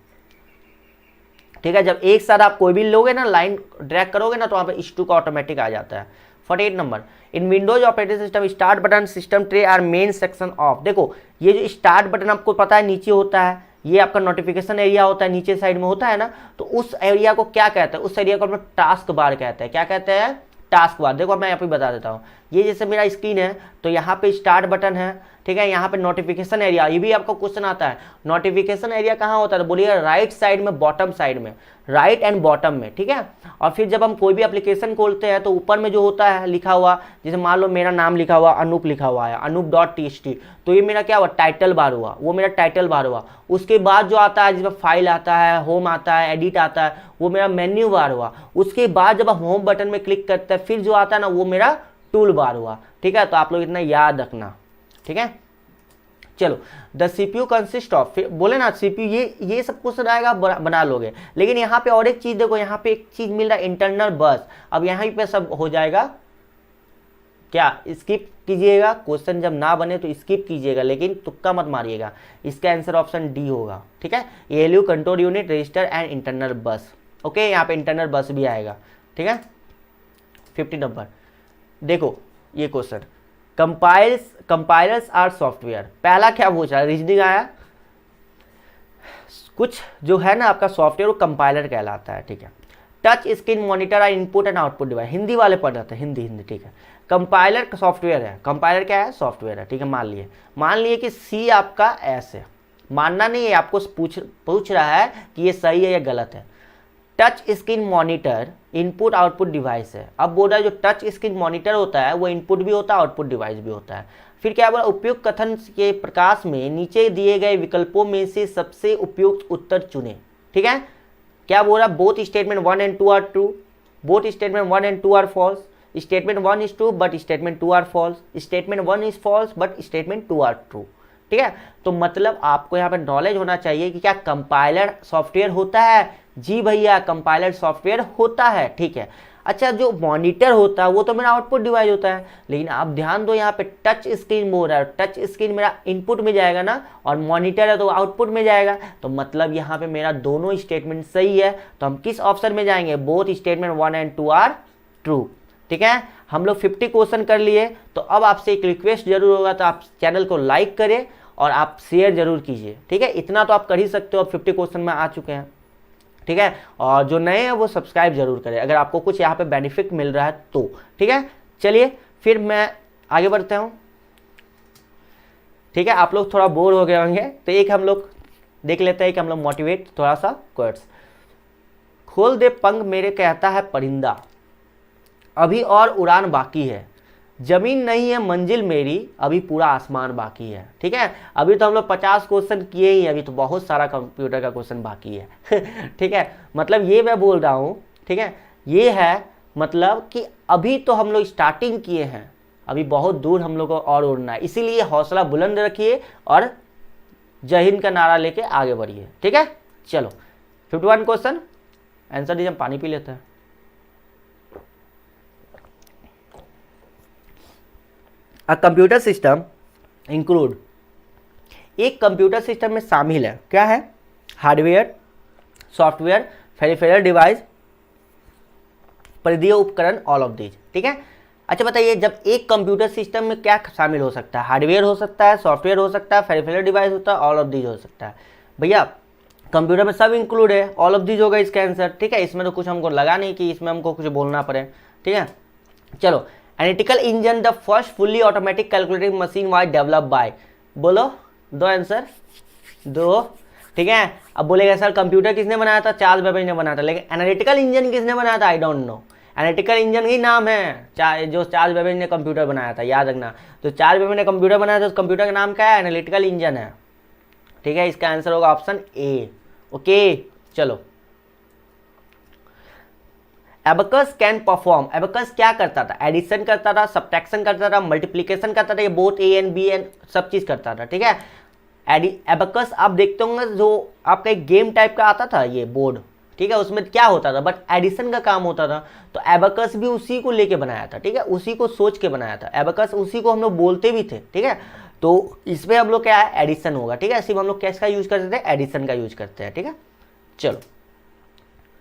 ठीक है, जब एक साथ आप कोई भी लोगे ना, लाइन ड्रैग करोगे ना, तो वहां पे इस2 का ऑटोमेटिक आ जाता है। 48 number, in Windows operating system start button system tray are main section of. देखो, ये जो स्टार्ट बटन आपको पता है नीचे होता है, ये आपका नोटिफिकेशन एरिया होता है, नीचे साइड में होता है ना, तो उस एरिया को क्या कहते हैं? उस एरिया को अपना टास्क बार कहते हैं। क्या कहते हैं? Task bar. देखो मैं यहाँ पे बता देता हूँ, ये जैसे मेरा स्क्रीन है, तो यहाँ पे स्टार्ट बटन है, ठीक है, यहाँ पे नोटिफिकेशन एरिया। ये भी आपको क्वेश्चन आता है, नोटिफिकेशन एरिया कहाँ होता है? तो बोलिए राइट साइड में, बॉटम साइड में, राइट एंड बॉटम में। ठीक है, और फिर जब हम कोई भी एप्लीकेशन खोलते हैं तो ऊपर में जो होता है लिखा हुआ, जैसे मान लो मेरा नाम लिखा हुआ अनूप लिखा हुआ है, अनूप.txt, तो ये मेरा क्या हुआ? टाइटल बार हुआ, वो मेरा टाइटल बार हुआ। उसके बाद जो आता है, जिसमें फाइल आता है, होम आता है, एडिट आता है, वो मेरा मेन्यू बार हुआ। उसके बाद जब हम होम बटन में क्लिक करते हैं, फिर जो आता है ना, वो मेरा टूल बार हुआ। ठीक है, तो आप लोग इतना याद रखना। ठीक है, चलो, द सीपीयू कंसिस्ट ऑफ, फिर बोले ना सीपीयू, ये सब क्वेश्चन आएगा बना लोगे, लेकिन यहाँ पे और एक चीज देखो, यहाँ पे एक चीज मिल रहा है इंटरनल बस। अब यहाँ पे सब हो जाएगा क्या, स्किप कीजिएगा, क्वेश्चन जब ना बने तो स्किप कीजिएगा, लेकिन तुक्का मत मारिएगा। इसका आंसर ऑप्शन डी होगा, ठीक है। ALU control unit register and internal बस, ओके, यहाँ पे इंटरनल बस भी आएगा, ठीक है। 50 नंबर देखो ये क्वेश्चन, कंपाइलर्स आर सॉफ्टवेयर, पहला क्या पूछा, रीजनिंग आया, कुछ जो है ना आपका सॉफ्टवेयर वो कंपाइलर कहलाता है, ठीक है। Touch screen monitor are input and output device, Hindi वाले पढ़ रहे थे, हिंदी, ठीक है। कंपाइलर सॉफ्टवेयर है, कंपाइलर क्या है, सॉफ्टवेयर है, ठीक है। मान लिए कि सी आपका एस है, मानना नहीं है, आपको पूछ रहा है कि ये सही है या गलत है। Touch screen monitor input output device है, अब बोल रहा है जो टच स्क्रीन मॉनिटर होता है वो इनपुट भी होता है आउटपुट डिवाइस भी होता है। फिर क्या बोला, उपयुक्त कथन के प्रकाश में नीचे दिए गए विकल्पों में से सबसे उपयुक्त उत्तर चुने, ठीक है। क्या बोल रहा, both statement 1 and 2 are true, both statement 1 and 2 are false, statement 1 is true but statement 2 are false, statement 1 is false but statement 2 are true, ठीक है। तो मतलब आपको यहाँ पे नॉलेज होना चाहिए कि क्या कंपाइलर सॉफ्टवेयर होता है, जी भैया कंपाइलर सॉफ्टवेयर होता है, ठीक है। अच्छा, जो मॉनिटर होता है वो तो मेरा आउटपुट डिवाइस होता है, लेकिन आप ध्यान दो यहाँ पे टच स्क्रीन बोल रहा है, टच स्क्रीन मेरा इनपुट में जाएगा ना, और मॉनिटर है तो आउटपुट में जाएगा, तो मतलब यहाँ पे मेरा दोनों स्टेटमेंट सही है। तो हम किस ऑप्शन में जाएंगे, both statement 1 and 2 are true, ठीक है। हम लोग 50 क्वेश्चन कर लिए, तो अब आपसे एक रिक्वेस्ट जरूर होगा, तो आप चैनल को लाइक करें और आप शेयर जरूर कीजिए, ठीक है। इतना तो आप कर ही सकते हो, अब 50 क्वेश्चन में आ चुके हैं, ठीक है। और जो नए हैं वो सब्सक्राइब जरूर करें अगर आपको कुछ यहाँ पे बेनिफिट मिल रहा है तो, ठीक है। चलिए फिर मैं आगे बढ़ता हूँ, ठीक है। आप लोग थोड़ा बोर हो गए होंगे, तो एक हम लोग देख लेते हैं कि हम लोग मोटिवेट थोड़ा सा क्वेश्चन। खोल दे पंख मेरे कहता है परिंदा, अभी और उड़ान बाकी है, जमीन नहीं है मंजिल मेरी, अभी पूरा आसमान बाकी है, ठीक है। अभी तो हम लोग 50 क्वेश्चन किए ही, अभी तो बहुत सारा कंप्यूटर का क्वेश्चन बाकी है ठीक है। मतलब ये मैं बोल रहा हूँ, ठीक है, ये है मतलब कि अभी तो हम लोग स्टार्टिंग किए हैं, अभी बहुत दूर हम लोग को और उड़ना है, इसीलिए हौसला बुलंद रखिए और जय हिंद का नारा लेके आगे बढ़िए, ठीक है। चलो 51 क्वेश्चन आंसर दीजिए, हम पानी पी लेते हैं। अ कंप्यूटर सिस्टम इंक्लूड, एक कंप्यूटर सिस्टम में शामिल है, क्या है, हार्डवेयर, सॉफ्टवेयर, पेरिफेरल डिवाइस, परिधीय उपकरण, ऑल ऑफ दीज, ठीक है। अच्छा बताइए, जब एक कंप्यूटर सिस्टम में क्या शामिल हो सकता है, हार्डवेयर हो सकता है, सॉफ्टवेयर हो सकता है, पेरिफेरल डिवाइस होता है, ऑल ऑफ दीज हो सकता है। भैया कंप्यूटर में सब इंक्लूड है, ऑल ऑफ दीज होगा इसका आंसर, ठीक है। इसमें तो कुछ हमको लगा नहीं कि इसमें हमको कुछ बोलना पड़े, ठीक है। चलो, analytical engine the first fully automatic calculating machine was develop by, बोलो दो आंसर, दो, ठीक है। अब बोलेगा सर कंप्यूटर किसने बनाया था, चार्ल्स बेबेज ने बनाया था, लेकिन एनालिटिकल इंजन किसने बनाया था, I don't know. Analytical engine ही नाम है जो चार्ल्स बेबेज ने कंप्यूटर बनाया था, याद रखना। तो चार्ल्स बेबेज ने कंप्यूटर बनाया था, उस कंप्यूटर का नाम क्या है, एनालिटिकल इंजन है, ठीक है। इसका आंसर होगा ऑप्शन ए, ओके। चलो, एबकस कैन परफॉर्म, एबकस क्या करता था, एडिशन करता था, सब्ट्रैक्शन करता था, मल्टीप्लिकेशन करता था, ये both A and B and सब चीज करता था, ठीक है। एबकस आप देखते होंगे जो आपका एक गेम टाइप का आता था ये बोर्ड, ठीक है, उसमें क्या होता था, बट एडिशन का काम होता था। तो एबकस भी उसी को लेके बनाया था, ठीक है, उसी को सोच के बनाया था एबकस, उसी को हम लोग बोलते भी थे, ठीक है। तो इसमें हम लोग क्या है, एडिशन होगा, ठीक है। सिर्फ हम लोग कैसे यूज करते थे, एडिशन का यूज करते हैं, ठीक है। चलो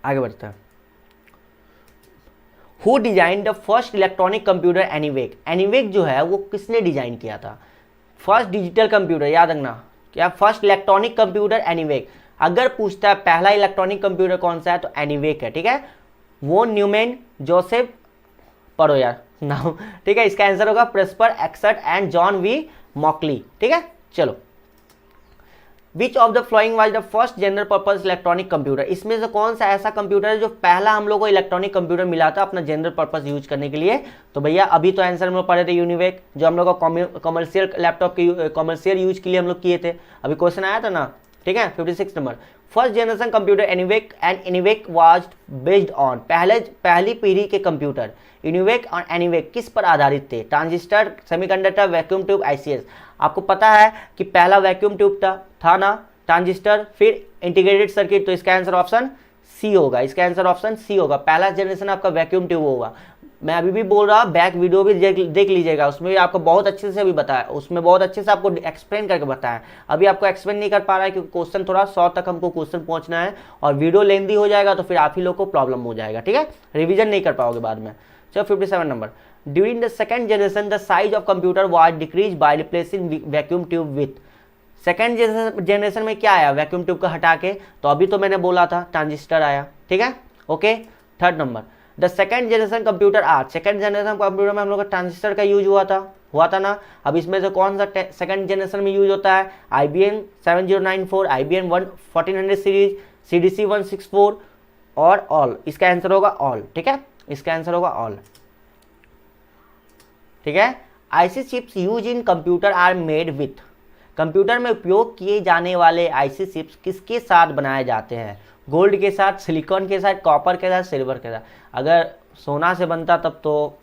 आगे बढ़ते हैं। Who designed the first electronic computer ENIAC? ENIAC जो है वो किसने डिजाइन किया था, फर्स्ट डिजिटल कंप्यूटर, याद रखना क्या, फर्स्ट इलेक्ट्रॉनिक कंप्यूटर ENIAC। अगर पूछता है पहला इलेक्ट्रॉनिक कंप्यूटर कौन सा है तो ENIAC है, ठीक है। वो न्यूमैन जोसेफ, पढ़ो यार नाम, ठीक है। इसका आंसर होगा प्रेस्पर एक्सर्ट एंड जॉन वी मॉकली, ठीक है। चलो, which of the following was the first general purpose electronic computer, इसमें से कौन सा ऐसा कंप्यूटर है जो पहला हम लोग को इलेक्ट्रॉनिक कंप्यूटर मिला था अपना जनरल पर्पज यूज करने के लिए। तो भैया अभी तो आंसर हम लोग पढ़े थे यूनिवेक, जो हम लोग को कमर्शियल लैपटॉप के कमर्शियल यूज के लिए हम लोग किए थे, अभी क्वेश्चन आया था ना, ठीक है। 56 number, first generation computer ENIAC and ENIAC was based on, पहली पीढ़ी के कंप्यूटर एनिवेक और एनिवेक किस पर आधारित थे? Transistor, semiconductor, vacuum tube, ICS. आपको पता है कि पहला वैक्यूम ट्यूब था ना, ट्रांजिस्टर, फिर इंटीग्रेटेड सर्किट, तो इसका आंसर ऑप्शन सी होगा, इसका आंसर ऑप्शन सी होगा। पहला जनरेशन आपका वैक्यूम ट्यूब होगा। मैं अभी भी बोल रहा, बैक वीडियो भी देख लीजिएगा, उसमें भी आपको बहुत अच्छे से भी बताया, उसमें बहुत अच्छे से आपको एक्सप्लेन करके बताया। अभी आपको एक्सप्लेन नहीं कर पा रहा है क्योंकि क्वेश्चन थोड़ा 100 तक हमको क्वेश्चन पहुंचना है और वीडियो लेंदी हो जाएगा तो फिर आप ही लोग को प्रॉब्लम हो जाएगा, ठीक है, रिविजन नहीं कर पाओगे बाद में। चलो 57 number, during the second generation the size of computer was decrease by replacing vacuum tube with. Second generation में क्या आया? वैक्यूम ट्यूब का हटा के, तो अभी तो मैंने बोला था ट्रांजिस्टर आया, ठीक है, okay. Third number, the second generation computer आज, सेकंड जनरेशन कंप्यूटर में हम लोग का ट्रांजिस्टर का यूज हुआ था ना। अब इसमें से कौन सा सेकंड जनरेशन में यूज होता है? IBM 7094, IBM 1400 सीरीज, CDC 164 और ऑल। इसका आंसर होगा ऑल, ठीक है, इसका आंसर होगा ऑल, ठीक है। IC chips use in computer are made with, computer में उपयोग किए जाने वाले आईसी चिप्स किसके साथ बनाए जाते हैं? गोल्ड के साथ, सिलिकॉन के साथ, कॉपर के साथ, सिल्वर के साथ। अगर सोना से बनता तब तो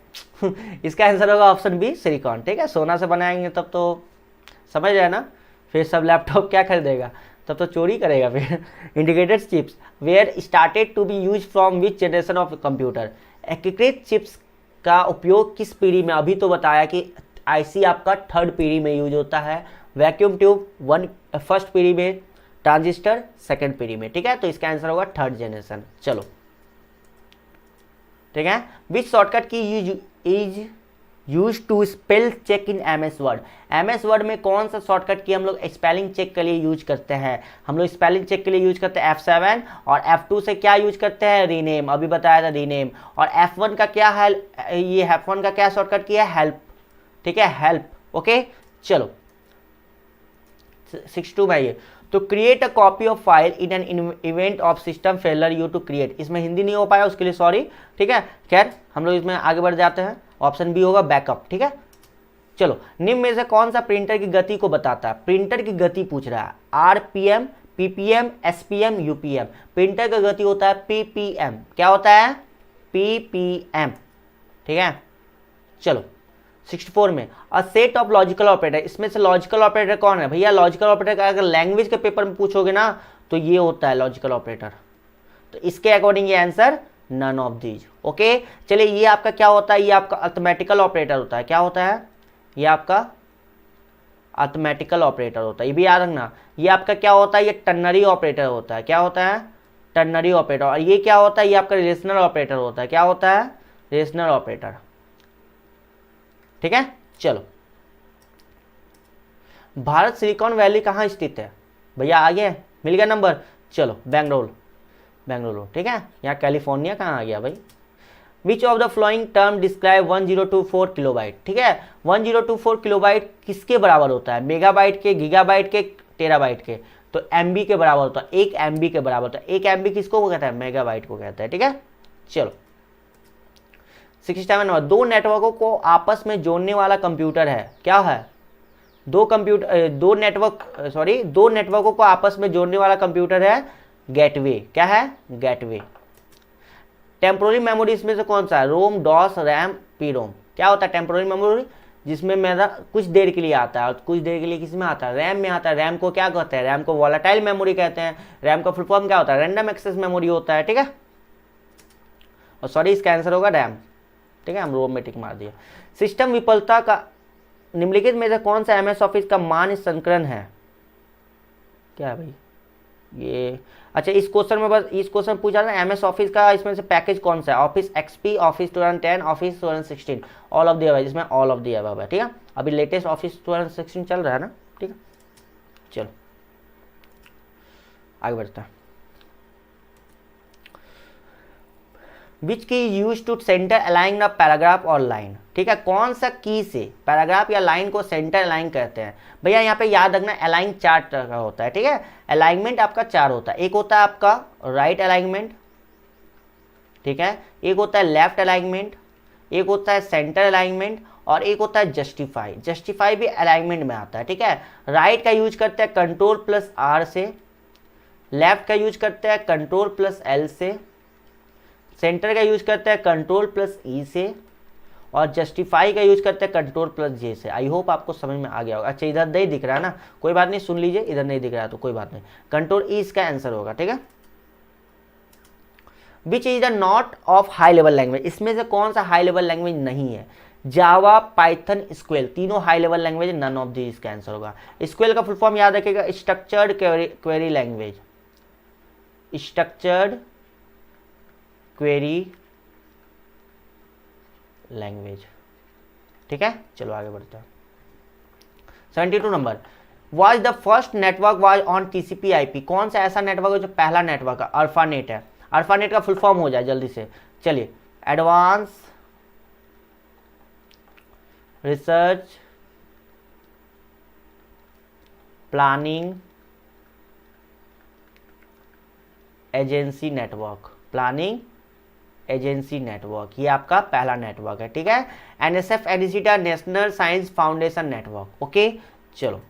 इसका आंसर होगा ऑप्शन बी, सिलिकॉन, ठीक है। सोना से बनाएंगे तब तो समझ रहे ना, फिर सब लैपटॉप क्या खरीदेगा, तब तो चोरी करेगा फिर। Integrated chips were started to be use from which generation of computer, एकीकृत चिप्स का उपयोग किस पीढ़ी में? अभी तो बताया कि आईसी आपका थर्ड पीढ़ी में यूज होता है, वैक्यूम ट्यूब फर्स्ट पीढ़ी में, ट्रांजिस्टर सेकंड पीढ़ी में, ठीक है। तो इसका आंसर होगा थर्ड जनरेशन। चलो, ठीक है। Which shortcut key is use to spell check in MS word, MS word में कौन सा शॉर्टकट की हम लोग स्पेलिंग चेक के लिए यूज करते हैं? हम लोग स्पेलिंग चेक के लिए यूज करते हैं F7 और F2 से क्या यूज करते हैं? रीनेम, अभी बताया था रीनेम। और F1 का क्या है? ये F1 का क्या शॉर्टकट की है? हेल्प, ठीक है, हेल्प, ओके। चलो 62 में ये, तो create a copy of file in an event of system failure you to create, इसमें हिंदी नहीं हो पाया उसके लिए सॉरी, ठीक है। खैर हम लोग इसमें आगे बढ़ जाते हैं, ऑप्शन बी होगा बैकअप, ठीक है। चलो, निम्न में से कौन सा प्रिंटर की गति को बताता है? प्रिंटर की गति पूछ रहा है, RPM, PPM, SPM, UPM। Printer का गति होता है PPM, क्या होता है? PPM, ठीक है। चलो 64 में, a set of logical operator, इसमें से लॉजिकल ऑपरेटर कौन है भैया? लॉजिकल ऑपरेटर का अगर लैंग्वेज के पेपर में पूछोगे ना तो ये होता है लॉजिकल ऑपरेटर, तो इसके अकॉर्डिंग ये answer none of these, okay. चलिए, ये आपका क्या होता है? ये आपका अर्थमेटिकल ऑपरेटर होता है, क्या होता है? ये आपका अर्थमेटिकल ऑपरेटर होता है, ये भी याद रखना। ये आपका क्या होता है? ये टर्नरी ऑपरेटर होता है, क्या होता है? Ternary operator. और ये क्या होता है? ये आपका रिलेशनल ऑपरेटर होता है, क्या होता है? रिलेशनल ऑपरेटर, ठीक है। चलो, भारत सिलिकॉन वैली कहाँ स्थित है भैया? आगे मिल गया नंबर। चलो, बेंगलुरु, ठीक है। यहाँ कैलिफोर्निया कहाँ आ गया भाई? विच of the flowing term describe 1024 kilobyte, ठीक है। 1024 किलोबाइट किसके बराबर होता है? मेगाबाइट के, गीगाबाइट के, टेराबाइट के? तो MB के बराबर होता है, 1 MB के बराबर होता है। 1 MB किसको कहता है? मेगाबाइट को कहता है, ठीक है। चलो 67 नंबर, दो नेटवर्कों को आपस में जोड़ने वाला कंप्यूटर है, क्या है? दो नेटवर्कों को आपस में जोड़ने वाला कंप्यूटर है गेटवे, क्या है? गेटवे। टेम्पोररी मेमोरी इसमें से कौन सा है? रोम, डॉस, रैम, पीरोम। क्या होता है टेम्पोररी मेमोरी? जिसमें मेरा कुछ देर के लिए आता है और कुछ देर के लिए किस में आता है? रैम में आता है। रैम को क्या कहते हैं? रैम को वॉलेटाइल मेमोरी कहते हैं। रैम का फुल फॉर्म क्या होता है? रैंडम एक्सेस मेमोरी होता है, ठीक है। और सॉरी, इसका आंसर होगा रैम, ठीक है। हम रोम में टिक मार दिया। सिस्टम विफलता का निम्नलिखित में से कौन सा MS ऑफिस का मान्य संस्करण है? क्या है भाई ये? अच्छा, इस क्वेश्चन में बस इस क्वेश्चन पूछा था MS ऑफिस का, इसमें से पैकेज कौन सा है? Office XP, office 2010, office 2016, all of the above, जिसमें ऑल ऑफ द अबव है, ठीक है। अभी लेटेस्ट ऑफिस 2016 चल रहा है ना, ठीक है। चलो आगे बढ़ते हैं। Which key use to center align a paragraph और लाइन, ठीक है। कौन सा की से पैराग्राफ या लाइन को सेंटर अलाइन कहते हैं भैया? यहाँ पे याद रखना, अलाइन 4 तरह का होता है, ठीक है। अलाइनमेंट आपका 4 होता है। एक होता है आपका राइट अलाइनमेंट, ठीक है। एक होता है लेफ्ट अलाइनमेंट, एक होता है सेंटर अलाइनमेंट, और एक होता है जस्टिफाई। जस्टिफाई भी अलाइनमेंट में आता है, ठीक है। राइट का यूज करते हैं Ctrl+R से, लेफ्ट का यूज करते हैं कंट्रोल प्लस एल से, सेंटर का यूज करते हैं कंट्रोल प्लस ई से, और जस्टिफाई का यूज करते हैं कंट्रोल प्लस जे से। आई होप आपको समझ में आ गया होगा। अच्छा इधर नहीं दिख रहा है ना, कोई बात नहीं, सुन लीजिए, इधर नहीं दिख रहा है तो कोई बात नहीं, कंट्रोल ई इसका आंसर होगा, ठीक है। Which is the not of high level language, इसमें से कौन सा हाई लेवल लैंग्वेज नहीं है? जावा, पाइथन, स्क्वेल, तीनों high level language, none of the इसका आंसर होगा। स्क्वेल का फुल फॉर्म याद रखिएगा, structured query language, structured query language, ठीक है। चलो आगे बढ़ते हैं। 72 नंबर, was the first network was on TCP IP, कौन सा ऐसा नेटवर्क है जो पहला नेटवर्क है? अल्फानेट है। अल्फानेट का फुल फॉर्म हो जाए जल्दी से, चलिए, advance research planning agency network, planning agency network, ये आपका पहला नेटवर्क है, ठीक है। एनएसएफ एडिसिटा, national science foundation network, okay. चलो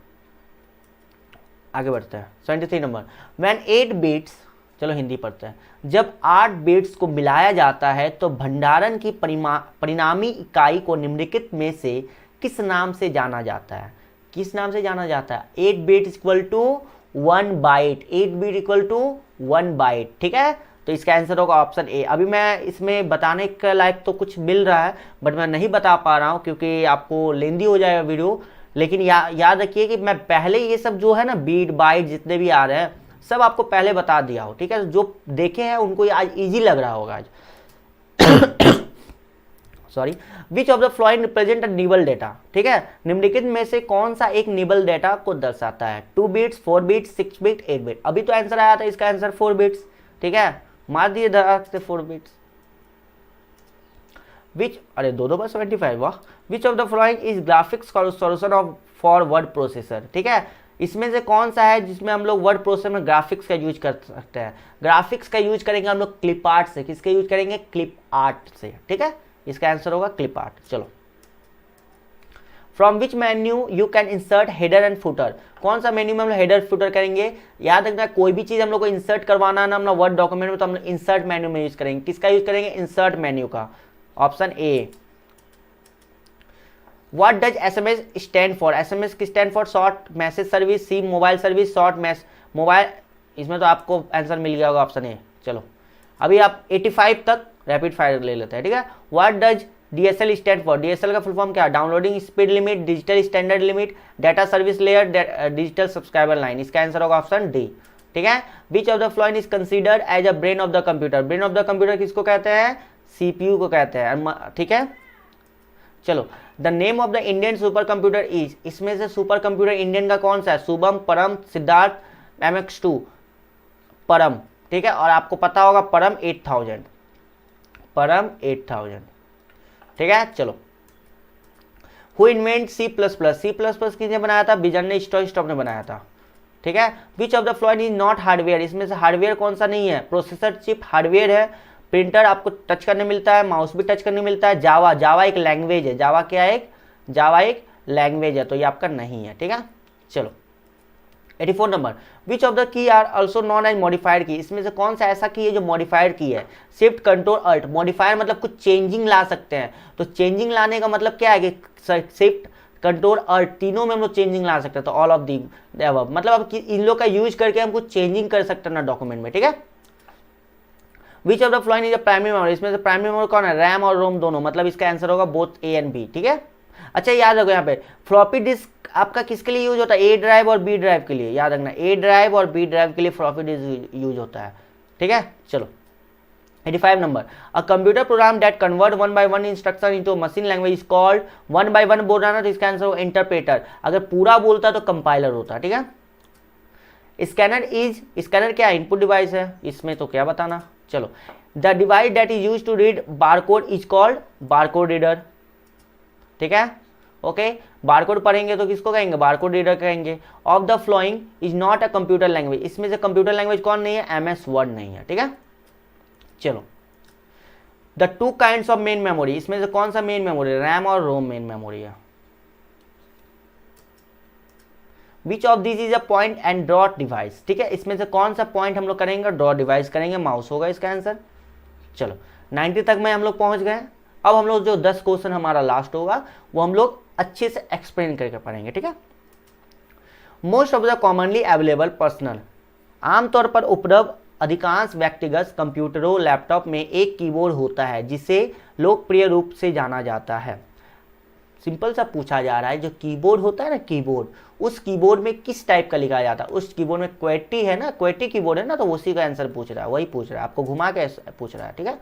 आगे बढ़ते हैं। 73 नंबर, व्हेन 8 बिट्स, चलो हिंदी पढ़ते हैं, जब 8 बिट्स को मिलाया जाता है तो भंडारण की परिणामी इकाई को निम्नलिखित में से किस नाम से जाना जाता है? किस नाम से जाना जाता है? 8 bit equal to 1 byte, 8 bit equal to 1 byte, ठीक है। तो इसका आंसर होगा ऑप्शन ए। अभी मैं इसमें बताने के लायक तो कुछ मिल रहा है बट मैं नहीं बता पा रहा हूँ क्योंकि आपको लेंदी हो जाएगा वीडियो, लेकिन याद रखिए कि मैं पहले ये सब जो है ना बीट बाइट जितने भी आ रहे हैं सब आपको पहले बता दिया हो, ठीक है। जो देखे हैं उनको आज इजी लग रहा होगा आज। Sorry, which of the flowing represent nibble data, ठीक है। निम्नलिखित में से कौन सा एक निबल डेटा को दर्शाता है? 2 बिट्स, 4 बिट्स, 6 बिट, 8 बिट। अभी तो आंसर आया था, इसका आंसर 4 बिट्स, ठीक है। मार दिए धड़ाक से 4 बिट्स। विच, अरे दो पर 75, वाह। विच of the following is graphics solution of for word processor, ठीक है। इसमें से कौन सा है जिसमें हम लोग वर्ड प्रोसेसर में ग्राफिक्स का यूज कर सकते हैं? ग्राफिक्स का यूज करेंगे हम लोग क्लिप आर्ट से। किसका यूज करेंगे? क्लिप आर्ट से, ठीक है। इसका आंसर होगा क्लिप आर्ट। चलो, from which menu you can insert header and footer, कौन सा मेन्यू में हम लोग हेडर फुटर करेंगे? याद रखना, कोई भी चीज हम लोग को इंसर्ट करवाना है ना अपना वर्ड डॉक्यूमेंट में तो हम लोग इंसर्ट मेन्यू में यूज करेंगे। किसका यूज करेंगे? इंसर्ट मेन्यू का, option A. What does SMS stand for? SMS की stand for short message service, C mobile service, short message mobile, इसमें तो आपको आंसर मिल गया होगा ऑप्शन ए। चलो अभी आप 85 तक रैपिड फायर ले लेते हैं, ठीक है। What does DSL stand for? DSL का फुल फॉर्म क्या है? Downloading speed limit, digital standard limit, data service layer, digital subscriber line. इसका आंसर होगा ऑप्शन डी, ठीक है। Which of the following is considered as a brain of the computer? Brain of the computer किसको कहते हैं? सीपीयू को कहते हैं, ठीक है। चलो, the name of the Indian super computer is, इसमें से सुपर कंप्यूटर इंडियन का कौन सा है? शुभम, परम, सिद्धार्थ, MX2, परम, ठीक है। और आपको पता होगा परम 8000, परम 8000, ठीक है। चलो, who invent C plus plus? C plus plus किसने बनाया था? बिजन स्टॉप ने बनाया था, ठीक है। Which of the following is not hardware? इसमें से हार्डवेयर कौन सा नहीं है? प्रोसेसर चिप हार्डवेयर है, प्रिंटर आपको टच करने मिलता है, माउस भी टच करने मिलता है। जावा, जावा एक लैंग्वेज है, जावा क्या है? जावा एक लैंग्वेज है, तो ये आपका नहीं है, ठीक है। चलो 84 number, which of the key are also known as modified key? इसमें से कौन सा ऐसा की है जो मॉडिफाइड की है? Shift, control, alt. मॉडिफायर मतलब कुछ चेंजिंग ला सकते हैं, तो चेंजिंग लाने का मतलब क्या है कि शिफ्ट, कंट्रोल, अल्ट तीनों में हम लोग चेंजिंग ला सकते हैं, तो ऑल ऑफ दी अबव, मतलब अब इन लोग का यूज करके हम कुछ चेंजिंग कर सकते हैं ना डॉक्यूमेंट में, ठीक है। Which of the following is a primary memory? इसमें से प्राइमरी मेमोरी कौन है? रैम और रोम दोनों, मतलब इसका आंसर होगा बोथ ए एंड बी, ठीक है। अच्छा याद रखो यहाँ पे फ्लॉपी डिस्क आपका किसके लिए यूज होता है? ए ड्राइव और बी ड्राइव के लिए, याद रखना ए ड्राइव और बी ड्राइव के लिए फ्लॉपी डिस्क यूज होता है, ठीक है। चलो 85 number, a computer program that convert 1 by 1 instruction into machine language is called, 1 by 1 बोल रहा ना तो इसका आंसर होगा इंटरप्रेटर, अगर पूरा बोलता तो कंपाइलर होता, ठीक है। स्कैनर इज, स्कैनर क्या इनपुट डिवाइस है, इसमें तो क्या बताना। चलो, the device that is use to read barcode is called barcode reader, ठीक है। ओके, बारकोड पढ़ेंगे तो किसको कहेंगे? बारकोड रीडर कहेंगे। Of the following is not a computer language? इसमें से कंप्यूटर लैंग्वेज कौन नहीं है? MS वर्ड नहीं है, ठीक है। चलो, the 2 kinds of main memory, इसमें से कौन सा मेन मेमोरी? रैम और रोम मेन मेमोरी है। Which of this is a point and dot device, ठीक है, इसमें से कौन सा पॉइंट हम लोग करेंगे, डॉट डिवाइस करेंगे, माउस होगा इसका आंसर। चलो 90 तक में हम लोग पहुंच गए। अब हम लोग जो 10 क्वेश्चन हमारा लास्ट होगा वो हम लोग अच्छे से एक्सप्लेन करके पढ़ेंगे, ठीक है। Most of the commonly available personal, आमतौर पर उपलब्ध अधिकांश व्यक्तिगत कंप्यूटरों लैपटॉप में एक कीबोर्ड होता है जिसे लोकप्रिय रूप से जाना जाता है। सिंपल सा पूछा जा रहा है, जो कीबोर्ड होता है ना कीबोर्ड, उस कीबोर्ड में किस टाइप का लिखा जाता है, उस कीबोर्ड में क्वेटी है ना, क्वेटी कीबोर्ड है ना, तो उसी का आंसर पूछ रहा है, वही पूछ रहा है, आपको घुमा के पूछ रहा है, ठीक है।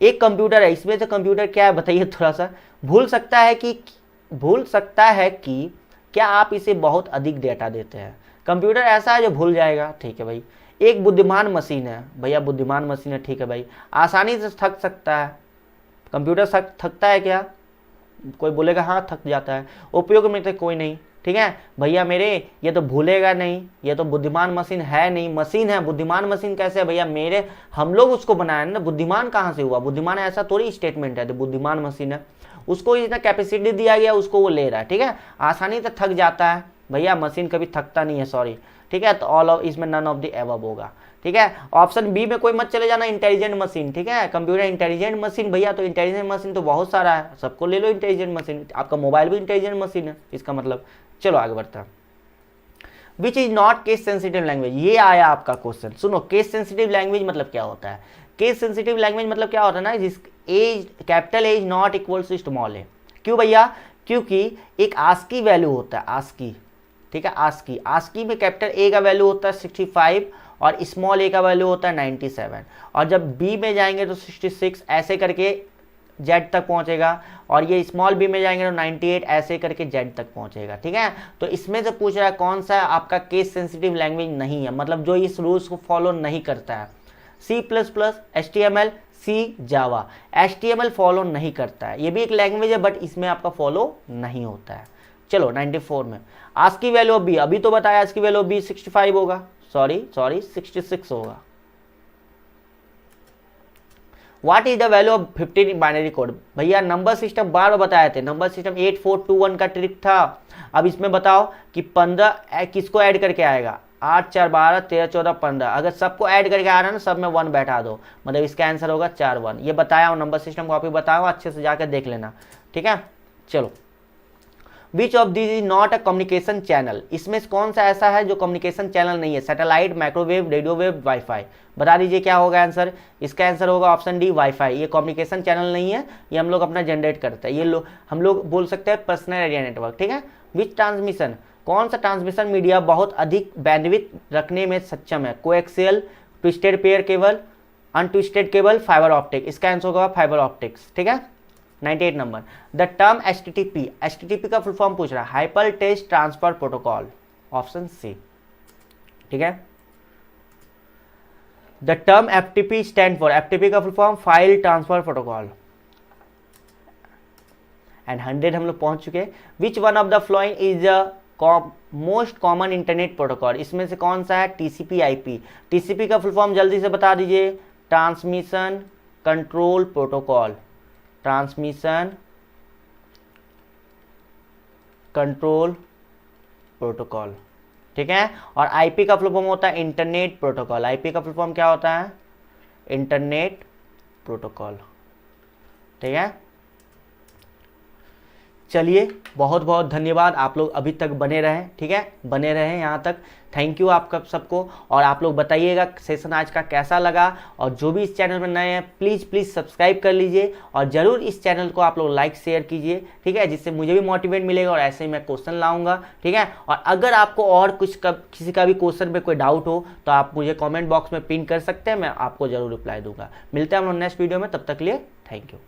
एक कंप्यूटर है, इसमें से कंप्यूटर क्या है बताइए, थोड़ा सा भूल सकता है कि क्या आप इसे बहुत अधिक डेटा देते हैं। कंप्यूटर ऐसा है जो भूल जाएगा, ठीक है भाई। एक बुद्धिमान मशीन है, भैया बुद्धिमान मशीन है, ठीक है भाई। आसानी से थक सकता है, कंप्यूटर थकता है क्या, कोई बोलेगा हाँ थक जाता है। उपयोग में तो कोई नहीं, ठीक है भैया मेरे, ये तो भूलेगा नहीं, ये तो बुद्धिमान मशीन है नहीं, मशीन है, बुद्धिमान मशीन कैसे है भैया मेरे, हम लोग उसको बनाए ना, बुद्धिमान कहाँ से हुआ, बुद्धिमान ऐसा थोड़ी स्टेटमेंट है, तो बुद्धिमान मशीन है, उसको इतना कैपेसिटी दिया गया, उसको वो ले रहा है, ठीक है। आसानी से थक जाता है भैया, मशीन कभी थकता नहीं है, सॉरी, ठीक है। तो ऑल ऑफ इसमें नन ऑफ द एबव होगा, ठीक है। ऑप्शन बी में कोई मत चले जाना, इंटेलिजेंट मशीन, ठीक है। कंप्यूटर इंटेलिजेंट मशीन, भैया तो इंटेलिजेंट मशीन तो बहुत सारा है, सबको ले लो इंटेलिजेंट मशीन, आपका मोबाइल भी इंटेलिजेंट मशीन है, इसका मतलब। चलो आगे बढ़ता है। Which is not case sensitive language, ये आया आपका क्वेश्चन, सुनो। केस सेंसिटिव लैंग्वेज मतलब क्या होता है, केस सेंसिटिव लैंग्वेज मतलब क्या होता है ना, जिस as capital A's not equals to small A. क्यों भैया, क्योंकि एक आस्की वैल्यू होता है, आस्की, ठीक है, आस्की में कैपिटल ए का वैल्यू होता है 65 और स्मॉल ए का वैल्यू होता है 97, और जब बी में जाएंगे तो 66, ऐसे करके जेड तक पहुंचेगा, और ये स्मॉल बी में जाएंगे तो 98, ऐसे करके जेड तक पहुंचेगा, ठीक है। तो इसमें से पूछ रहा है कौन सा आपका केस सेंसिटिव लैंग्वेज नहीं है, मतलब जो इस रूल्स को फॉलो नहीं करता है। C++, HTML, सी, जावा। HTML फॉलो नहीं करता है, ये भी एक लैंग्वेज है बट इसमें आपका फॉलो नहीं होता है। चलो 94 में आस्की वैल्यू ऑफ बी, अभी तो बताया आस्की वैल्यू ऑफ बी 65 होगा, सॉरी 66 होगा। What is the value of 15 binary code, भैया नंबर सिस्टम बार बार बताए थे, नंबर सिस्टम 8421 का ट्रिक था। अब इसमें बताओ कि 15 किसको ऐड करके आएगा, 8 4 12 13 14 15, अगर सबको ऐड करके आ रहा है ना, सब में 1 बैठा दो, मतलब इसका आंसर होगा 4 1। ये बताया हूँ, नंबर सिस्टम को आप ही बताया, अच्छे से जाकर देख लेना, ठीक है। चलो, which of this is not a communication channel, इसमें कौन सा ऐसा है जो कम्युनिकेशन चैनल नहीं है, satellite, microwave, radio wave, wifi. बता दीजिए क्या होगा आंसर, इसका आंसर होगा ऑप्शन डी वाईफाई। ये कम्युनिकेशन चैनल नहीं है, ये हम लोग अपना जनरेट करते हैं, ये हम लोग बोल सकते हैं पर्सनल एरिया नेटवर्क, ठीक है। विच ट्रांसमिशन, कौन सा ट्रांसमिशन मीडिया बहुत अधिक बैंडविड्थ रखने में सक्षम है, coaxial, twisted pair cable, untwisted cable, fibre optic. इसका आंसर होगा फाइबर ऑप्टिक्स, ठीक है। 98 नंबर। द टर्म HTTP का फुल फॉर्म पूछ रहा है, hyper text transfer protocol, option C, ठीक है। The term FTP stand for, FTP का full form file transfer protocol. And 100 हम लोग पहुंच चुके। Which one of the following is the most common internet protocol, इसमें से कौन सा है, TCP/IP। TCP का फुल फॉर्म जल्दी से बता दीजिए, transmission control protocol, transmission control protocol, ठीक है। और IP का फुल फॉर्म होता है इंटरनेट प्रोटोकॉल, IP का फुल फॉर्म क्या होता है, इंटरनेट प्रोटोकॉल, ठीक है। चलिए बहुत बहुत धन्यवाद, आप लोग अभी तक बने रहें, ठीक है, बने रहें यहाँ तक, थैंक यू आपका सबको। और आप लोग बताइएगा सेशन आज का कैसा लगा, और जो भी इस चैनल में नए हैं प्लीज़ सब्सक्राइब कर लीजिए, और ज़रूर इस चैनल को आप लोग लाइक शेयर कीजिए, ठीक है, जिससे मुझे भी मोटिवेट मिलेगा और ऐसे ही मैं क्वेश्चन लाऊंगा, ठीक है। और अगर आपको और कुछ किसी का भी क्वेश्चन पे कोई डाउट हो तो आप मुझे कॉमेंट बॉक्स में पिन कर सकते हैं, मैं आपको ज़रूर रिप्लाई दूंगा। मिलते हैं हम लोग नेक्स्ट वीडियो में, तब तक के लिए थैंक यू।